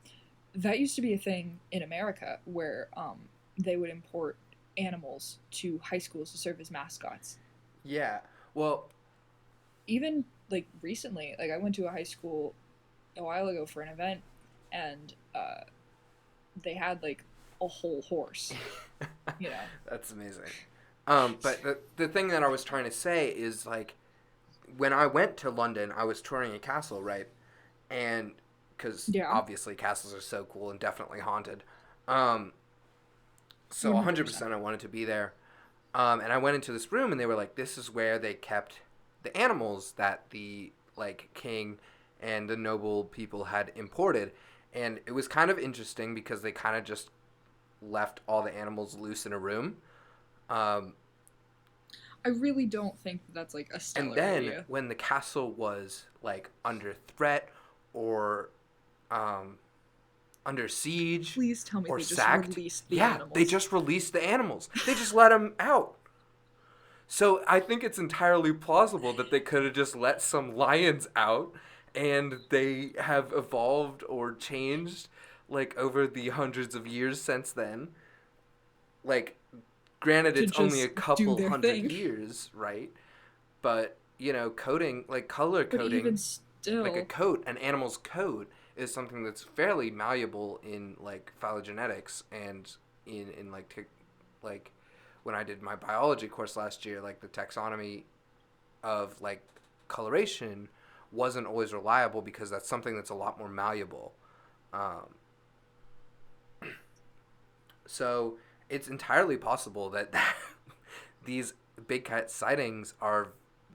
That used to be a thing in America where they would import animals to high schools to serve as mascots. Yeah. Well, even, like, recently, like, I went to a high school a while ago for an event, and they had, like, a whole horse. You know? That's amazing. But the thing that I was trying to say is, like, when I went to London, I was touring a castle, right? And because obviously castles are so cool and definitely haunted. So 100% I wanted to be there. And I went into this room and they were like, this is where they kept the animals that the, like, king and the noble people had imported. And it was kind of interesting because they kind of just left all the animals loose in a room. I really don't think that's, like, a stellar And then idea. When the castle was, like, under threat or under siege, please tell me or they sacked, just released the animals. They just released the animals. They just let them out. So I think it's entirely plausible that they could have just let some lions out, and they have evolved or changed, like, over the hundreds of years since then. Like, granted, it's only a couple hundred years, right? But coding, like color But even coding, like a still, coat, an animal's coat is something that's fairly malleable in like phylogenetics and in like when I did my biology course last year, like the taxonomy of like coloration wasn't always reliable because that's something that's a lot more malleable. Um, so it's entirely possible that these big cat sightings are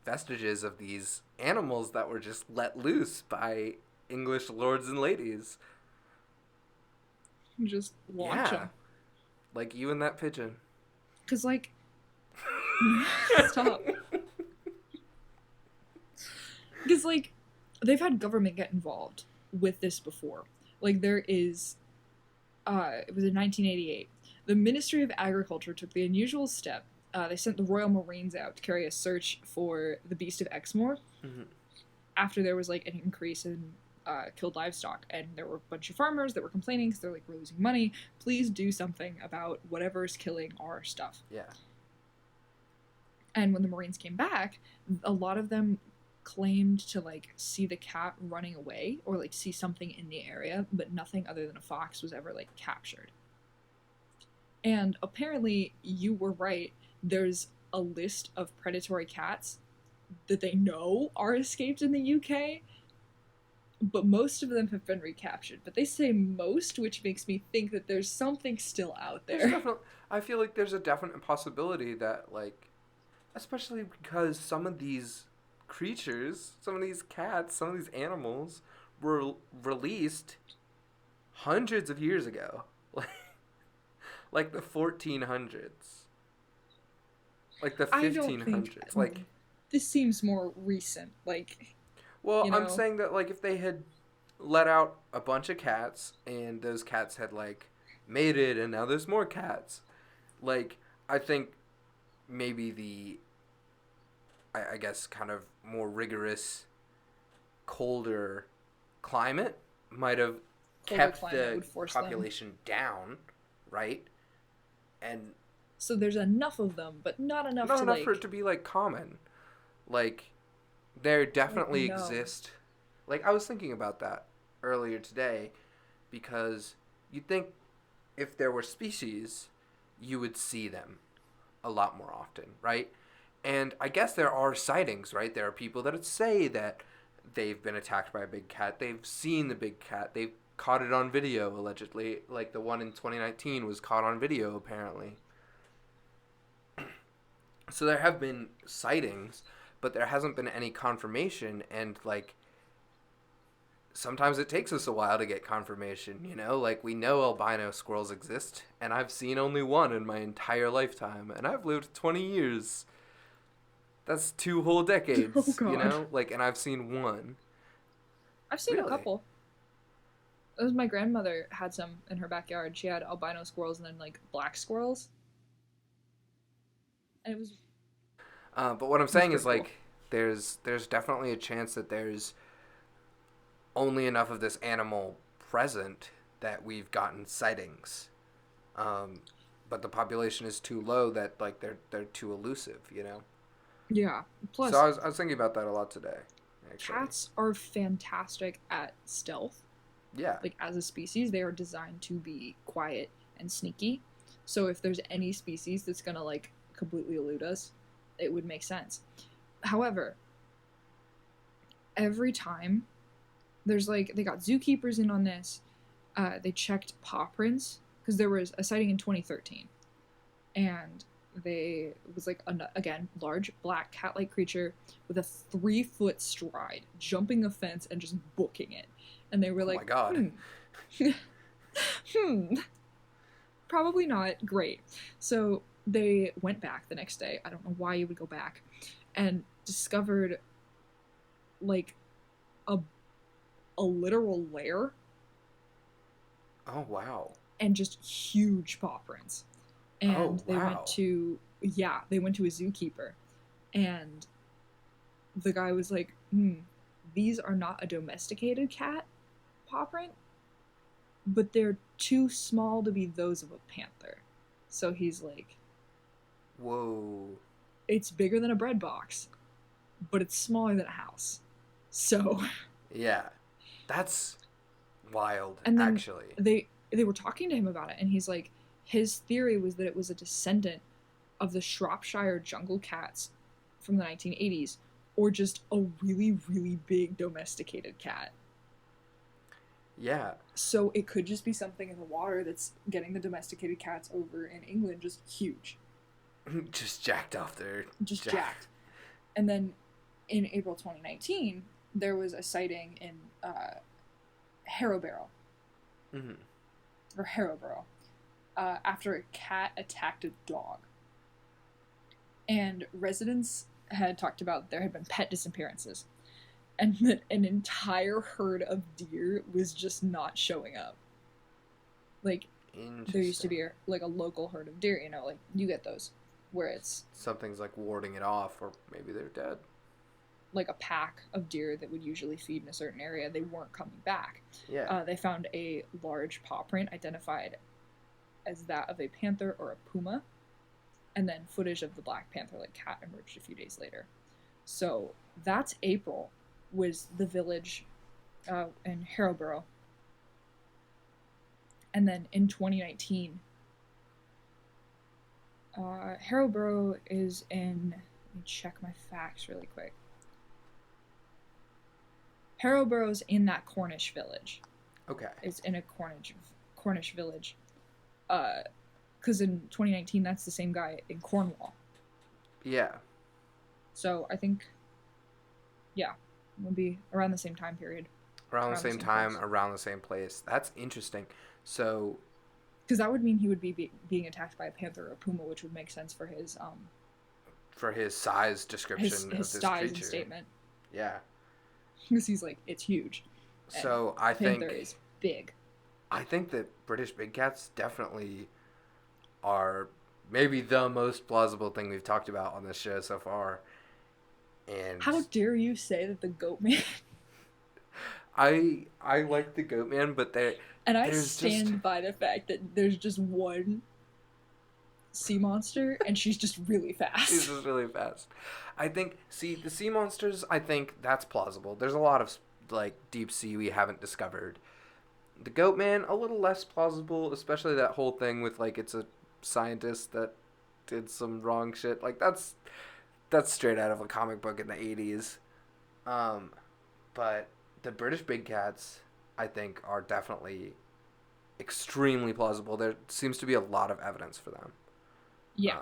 vestiges of these animals that were just let loose by English lords and ladies. just watch Yeah, them. like you and that pigeon. Because, like, stop. Because, like, they've had government get involved with this before. Like, there is, it was in 1988. The Ministry of Agriculture took the unusual step. They sent the Royal Marines out to carry a search for the beast of Exmoor Mm-hmm. after there was, like, an increase in killed livestock. And there were a bunch of farmers that were complaining because they're like, we're losing money. Please do something about whatever's killing our stuff. Yeah. And when the Marines came back, a lot of them claimed to like see the cat running away or like see something in the area, but nothing other than a fox was ever like captured. And apparently, you were right. There's a list of predatory cats that they know are escaped in the UK, but most of them have been recaptured. But they say most, which makes me think that there's something still out there. I feel like there's a definite possibility that like, especially because some of these creatures, some of these cats, some of these animals were released hundreds of years ago. Like the 1400s. Like the I don't think 1500s. Like, this seems more recent. Like, well, you I'm know, saying that like if they had let out a bunch of cats and those cats had like mated and now there's more cats, like I think maybe I guess kind of more rigorous, colder climate might have colder kept climate the would force them. population down, right? And So there's enough of them, but not enough not to enough for it like to be like common. Like there definitely no. exist. Like I was thinking about that earlier today because you'd think if there were species, you would see them a lot more often, right? And I guess there are sightings, right? There are people that say that they've been attacked by a big cat. They've seen the big cat. They've caught it on video, allegedly. Like the one in 2019 was caught on video, apparently. So there have been sightings, but there hasn't been any confirmation. And, like, sometimes it takes us a while to get confirmation, you know? Like, we know albino squirrels exist, and I've seen only one in my entire lifetime, and I've lived 20 years. That's 2 whole Oh decades, you god. know? Like, and I've seen one. I've seen a Really? couple. It was my grandmother had some in her backyard. She had albino squirrels and then like black squirrels. And But what I'm it was saying is, pretty cool. like, there's definitely a chance that there's only enough of this animal present that we've gotten sightings. Um, but the population is too low that, like, they're too elusive, you know? Yeah. So Plus, I was thinking about that a lot today, actually. cats are fantastic at stealth. Yeah. Like as a species, they are designed to be quiet and sneaky. So if there's any species that's gonna like completely elude us, it would make sense. However, every time there's like they got zookeepers in on this. They checked paw prints because there was a sighting in 2013, and they it was like again large black cat-like creature with a 3-foot stride, jumping a fence and just booking it. And they were Oh my like, god. hmm, probably not great. So they went back the next day. I don't know why you would go back, and discovered like a a literal lair Oh wow. and just huge paw prints. Oh And they went wow. to they went to a zookeeper, and the guy was like, these are not a domesticated cat paw print, but they're too small to be those of a panther. So he's like, Whoa. it's bigger than a bread box. but it's smaller than a house. So. Yeah. That's wild, And then actually. they were talking to him about it, and he's like, his theory was that it was a descendant of the Shropshire jungle cats from the 1980s, or just a really, really big domesticated cat. Yeah. So it could just be something in the water that's getting the domesticated cats over in England just huge. Just jacked off there. Just jacked. And then in April 2019, there was a sighting in Harrowbarrow. Mm-hmm. Or Harrowborough. After a cat attacked a dog. And residents had talked about there had been pet disappearances. And that an entire herd of deer was just not showing up. Like, there used to be a local herd of deer, like, you get those. Where it's... something's, like, warding it off, or maybe they're dead. Like a pack of deer that would usually feed in a certain area, they weren't coming back. Yeah. They found a large paw print identified as that of a panther or a puma, and then footage of the Black Panther-like cat emerged a few days later. So that's April, was the village in Harrowborough. And then in 2019, Harrowborough is in... let me check my facts really quick. Harrowborough's in that Cornish village. Okay. It's in a Cornish village. Because in 2019, that's the same guy in Cornwall. Yeah. So I think, yeah, it would be around the same time period. Around the same time, place. Around the same place. That's interesting. So... because that would mean he would be being attacked by a panther or a puma, which would make sense for his... for his size description of this size creature. And statement. Yeah. Because he's like, it's huge. So I think... panther is big. I think that British big cats definitely are maybe the most plausible thing we've talked about on this show so far. And how dare you say that the goat man... I like the goat man, but I stand by the fact that there's just one sea monster, and she's just really fast. She's just really fast. I think, the sea monsters, I think that's plausible. There's a lot of, like, deep sea we haven't discovered. The goat man, a little less plausible, especially that whole thing with, like, it's a scientist that did some wrong shit. Like, that's straight out of a comic book in the 80s. But the British big cats, I think, are definitely extremely plausible. There seems to be a lot of evidence for them. Yeah.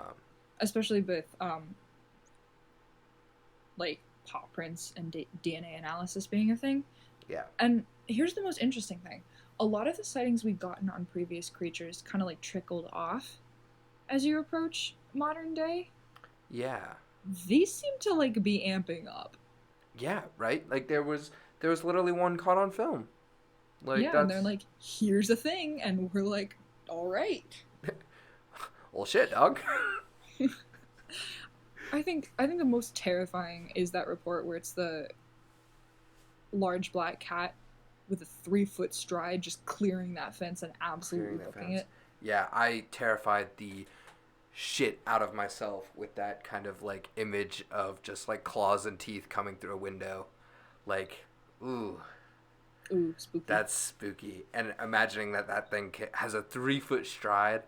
Especially with, like, paw prints and DNA analysis being a thing. Yeah. And here's the most interesting thing. A lot of the sightings we've gotten on previous creatures kind of, like, trickled off as you approach modern day. Yeah. These seem to, like, be amping up. Yeah, right? Like, there was literally one caught on film. Like, yeah, and they're like, here's a thing, and we're like, all right. Well, shit, dog. I think the most terrifying is that report where it's the large black cat with a 3-foot stride just clearing that fence and absolutely booking it. Yeah, I terrified the shit out of myself with that kind of, like, image of just, like, claws and teeth coming through a window. Like, ooh. Ooh, spooky. That's spooky. And imagining that thing has a 3-foot stride.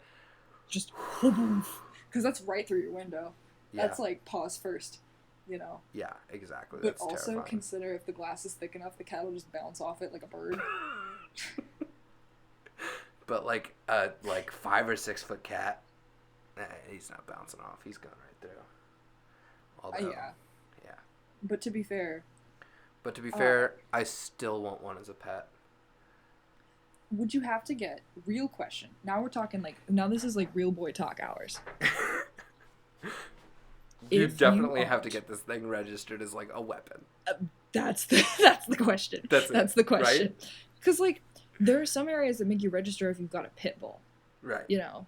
Just, because that's right through your window. Yeah. That's like paws first, Yeah, exactly. But that's also terrifying. consider if the glass is thick enough, the cat will just bounce off it like a bird. But like a 5 or 6 foot cat, he's not bouncing off. He's going right through. Although, yeah. But to be fair, I still want one as a pet. Would you have to get, real question, now we're talking now this is like real boy talk hours. You definitely have to get this thing registered as like a weapon. That's the question. That's the question. Because there are some areas that make you register if you've got a pit bull. Right. Yeah.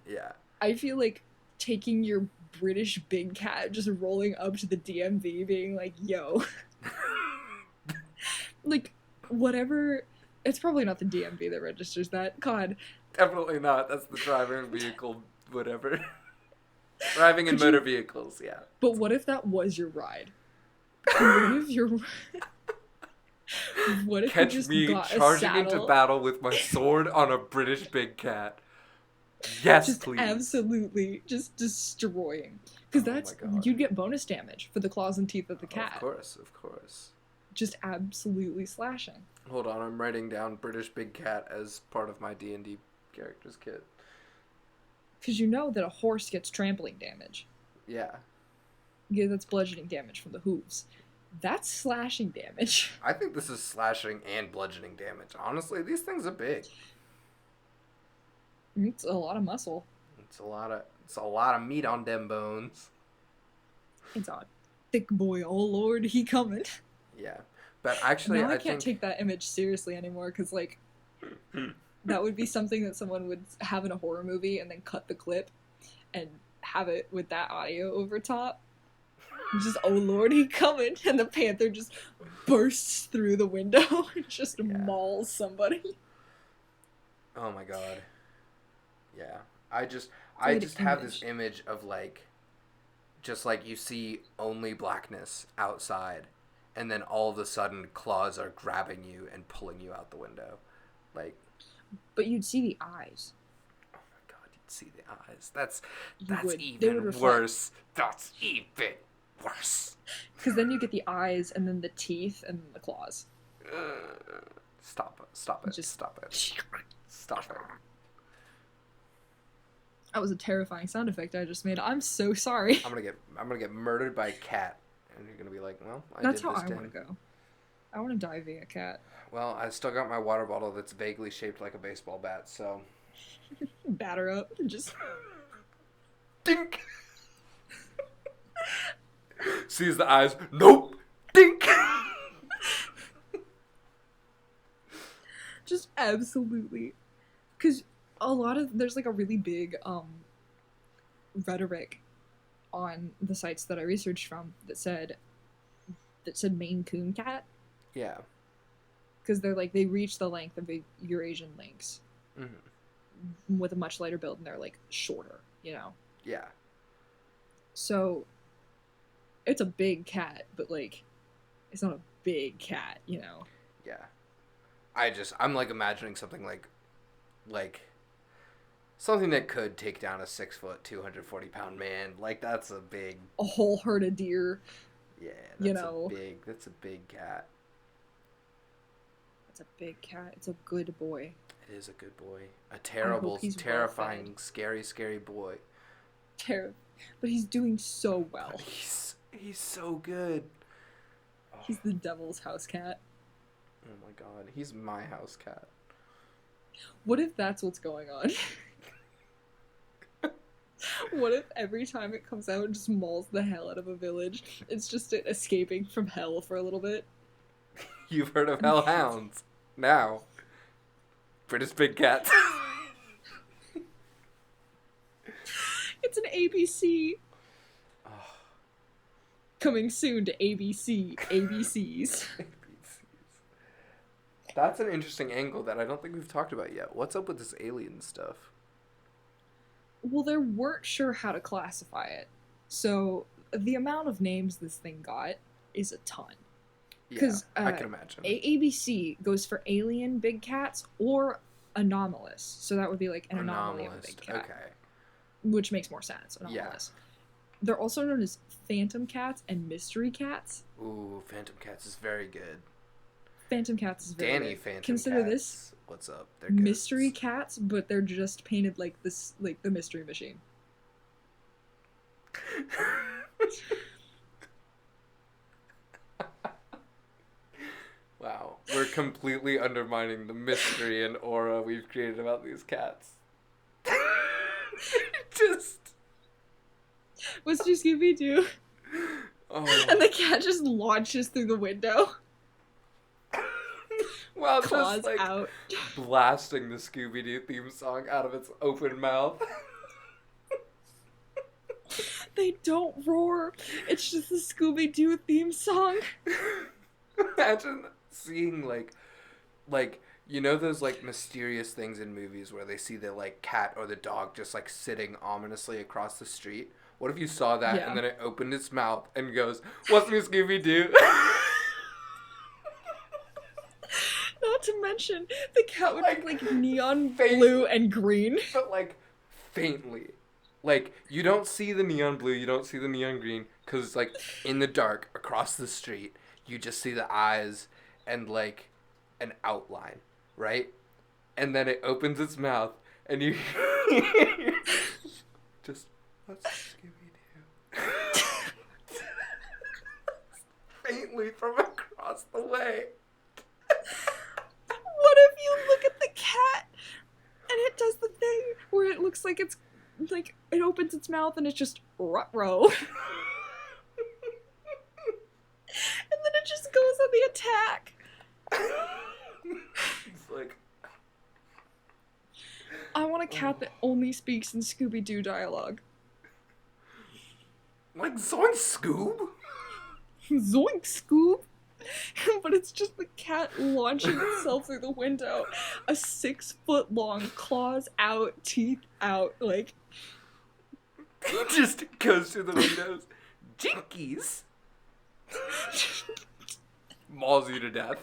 I feel like taking your British big cat, just rolling up to the DMV, being like, yo. Whatever. It's probably not the DMV that registers that. God. Definitely not. That's the driver vehicle, whatever. Driving in motor vehicles, yeah. But what if that was your ride? What if you're what if you Catch just me got a charging into saddle? battle with my sword on a British big cat. Yes, Just please. absolutely just destroying. Because Oh my that's god. you'd get bonus damage for the claws and teeth of the Of cat. course, of course. Just absolutely slashing. Hold on, I'm writing down British big cat as part of my D&D characters kit. Because you know that a horse gets trampling damage. Yeah. Yeah, that's bludgeoning damage from the hooves. That's slashing damage. I think this is slashing and bludgeoning damage. Honestly, these things are big. It's a lot of muscle. It's a lot of meat on them bones. It's a thick boy. Oh lord, he coming. Yeah. But actually, Now I I can't think take that image seriously anymore because like that would be something that someone would have in a horror movie and then cut the clip and have it with that audio over top. Just oh lord, he coming, and the panther just bursts through the window and just yeah. mauls somebody. Oh my god. Yeah. I just Good have this image. image of like just like you see only blackness outside and then all of a sudden claws are grabbing you and pulling you out the window. Like, But you'd see the eyes. oh my god, you'd see the eyes. That's You would. They would even reflect. worse. That's even worse. Because then you get the eyes and then the teeth and then the claws. Stop it. Stop it. Just Stop it. Stop it. that was a terrifying sound effect I just made. I'm so sorry. I'm gonna get murdered by a cat, and you're gonna be like, well, That's did how this I to want him. to go. I want to die via cat. Well, I still got my water bottle that's vaguely shaped like a baseball bat, so Batter up. Just dink. Sees the eyes. Nope. Dink. just absolutely. Because a lot of there's like a really big rhetoric on the sites that I researched from that said Maine Coon cat Yeah. because they're like they reach the length of a Eurasian lynx Mm-hmm. with a much lighter build and they're like shorter, you know. Yeah. So it's a big cat, but like it's not a big cat, you know. Yeah. I'm like imagining something like something that could take down a 6 foot, 240 pound man. Like that's a big. A whole herd of deer, Yeah. you know. That's a big cat. It's a big cat. It's a good boy. It is a good boy. A terrible, he's terrifying, well-fed. scary, scary boy. But he's doing so well. But he's so good. He's the devil's house cat. Oh my god, he's my house cat. What if that's what's going on? What if every time it comes out, it just mauls the hell out of a village? It's just it escaping from hell for a little bit. You've heard of hellhounds. Now, British big cat. It's an ABC. Coming soon to ABC. ABCs. That's an interesting angle that I don't think we've talked about yet. What's up with this alien stuff? Well, they weren't sure how to classify it. So, the amount of names this thing got is a ton. Yeah, I can imagine. ABC goes for alien big cats or anomalous. So that would be like an anomaly of a big cat. Okay. Which makes more sense. Anomalous. Yeah. They're also known as phantom cats and mystery cats. Ooh, phantom cats is very good. Phantom cats is very Danny good. Phantom Consider cats. this What's up? They're good. mystery cats, but they're just painted like this, like the Mystery Machine. Wow, we're completely undermining the mystery and aura we've created about these cats. Just. What's your Scooby Doo? Oh. And the cat just launches through the window. Well, claws just like out. blasting the Scooby Doo theme song out of its open mouth. They don't roar. It's just the Scooby Doo theme song. Imagine seeing like you know those like mysterious things in movies where they see the like cat or the dog just like sitting ominously across the street. What if you saw that Yeah. and then it opened its mouth and goes, "What's me, Scooby-Doo?" Not to mention, the cat would Like, be like neon faint- blue and green. But like faintly. Like you don't see the neon blue, you don't see the neon green, because like in the dark across the street, you just see the eyes and like an outline, right? And then it opens its mouth and you just, "What's Scooby-Doo?" Faintly from across the way. What if you look at the cat and it does the thing where it looks like it's like it opens its mouth and it's just ruh-roh. And then it just goes on the attack. It's like, I want a cat that only speaks in Scooby-Doo dialogue. like Zoink Scoob? Zoink, Scoob! But it's just the cat launching itself through the window. A 6-foot-long, claws out, teeth out, like... He just goes through the windows. Jinkies! Mauls you to death.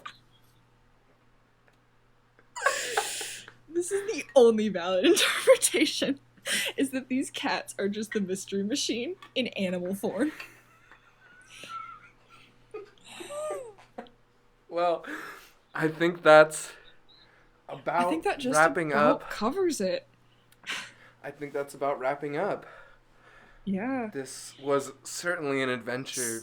This is the only valid interpretation, is that these cats are just the Mystery Machine in animal form. Well, I think that's about I think that just wrapping about up. covers it. I think that's about wrapping up. Yeah. This was certainly an adventure.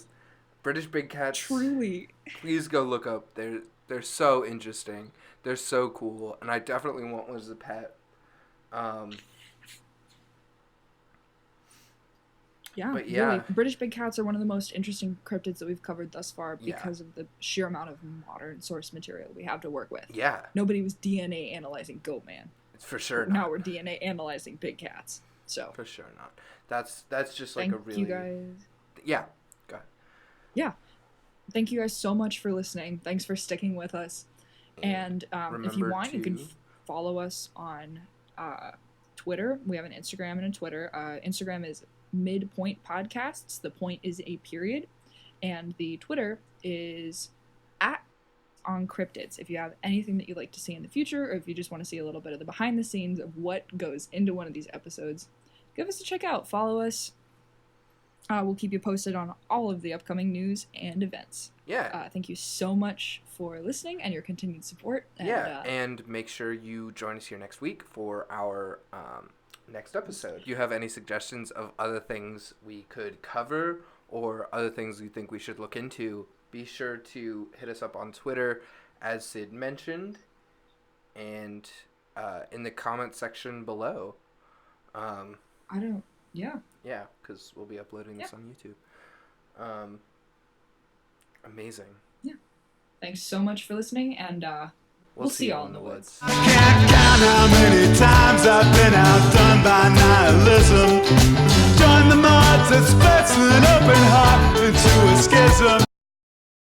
British Big Cats. Truly. Please go look up. They're so interesting. They're so cool, and I definitely want one as a pet. Yeah, But yeah. really. British Big Cats are one of the most interesting cryptids that we've covered thus far Yeah. because of the sheer amount of modern source material we have to work with. Yeah, Nobody was DNA analyzing Goatman. it's for sure Now not. we're DNA analyzing big cats. So For sure not. That's just like thank a really you guys. Yeah. Go ahead. Yeah. Thank you guys so much for listening. Thanks for sticking with us. And if you Remember want, you can to- follow us on Twitter. We have an Instagram and a Twitter. Instagram is Midpoint Podcasts. The point is a period. And the Twitter is @on cryptids. If you have anything that you'd like to see in the future, or if you just want to see a little bit of the behind the scenes of what goes into one of these episodes, give us a check out. Follow us. We'll keep you posted on all of the upcoming news and events. Yeah. Thank you so much for listening and your continued support. And, And make sure you join us here next week for our next episode. If you have any suggestions of other things we could cover or other things you think we should look into, be sure to hit us up on Twitter, as Syd mentioned, and in the comment section below. Yeah, because we'll be uploading this on YouTube. Amazing. Yeah. Thanks so much for listening, and we'll see y'all in the woods. I can't count how many times I've been outdone by nihilism. Join the mods that splits an open heart into a schism.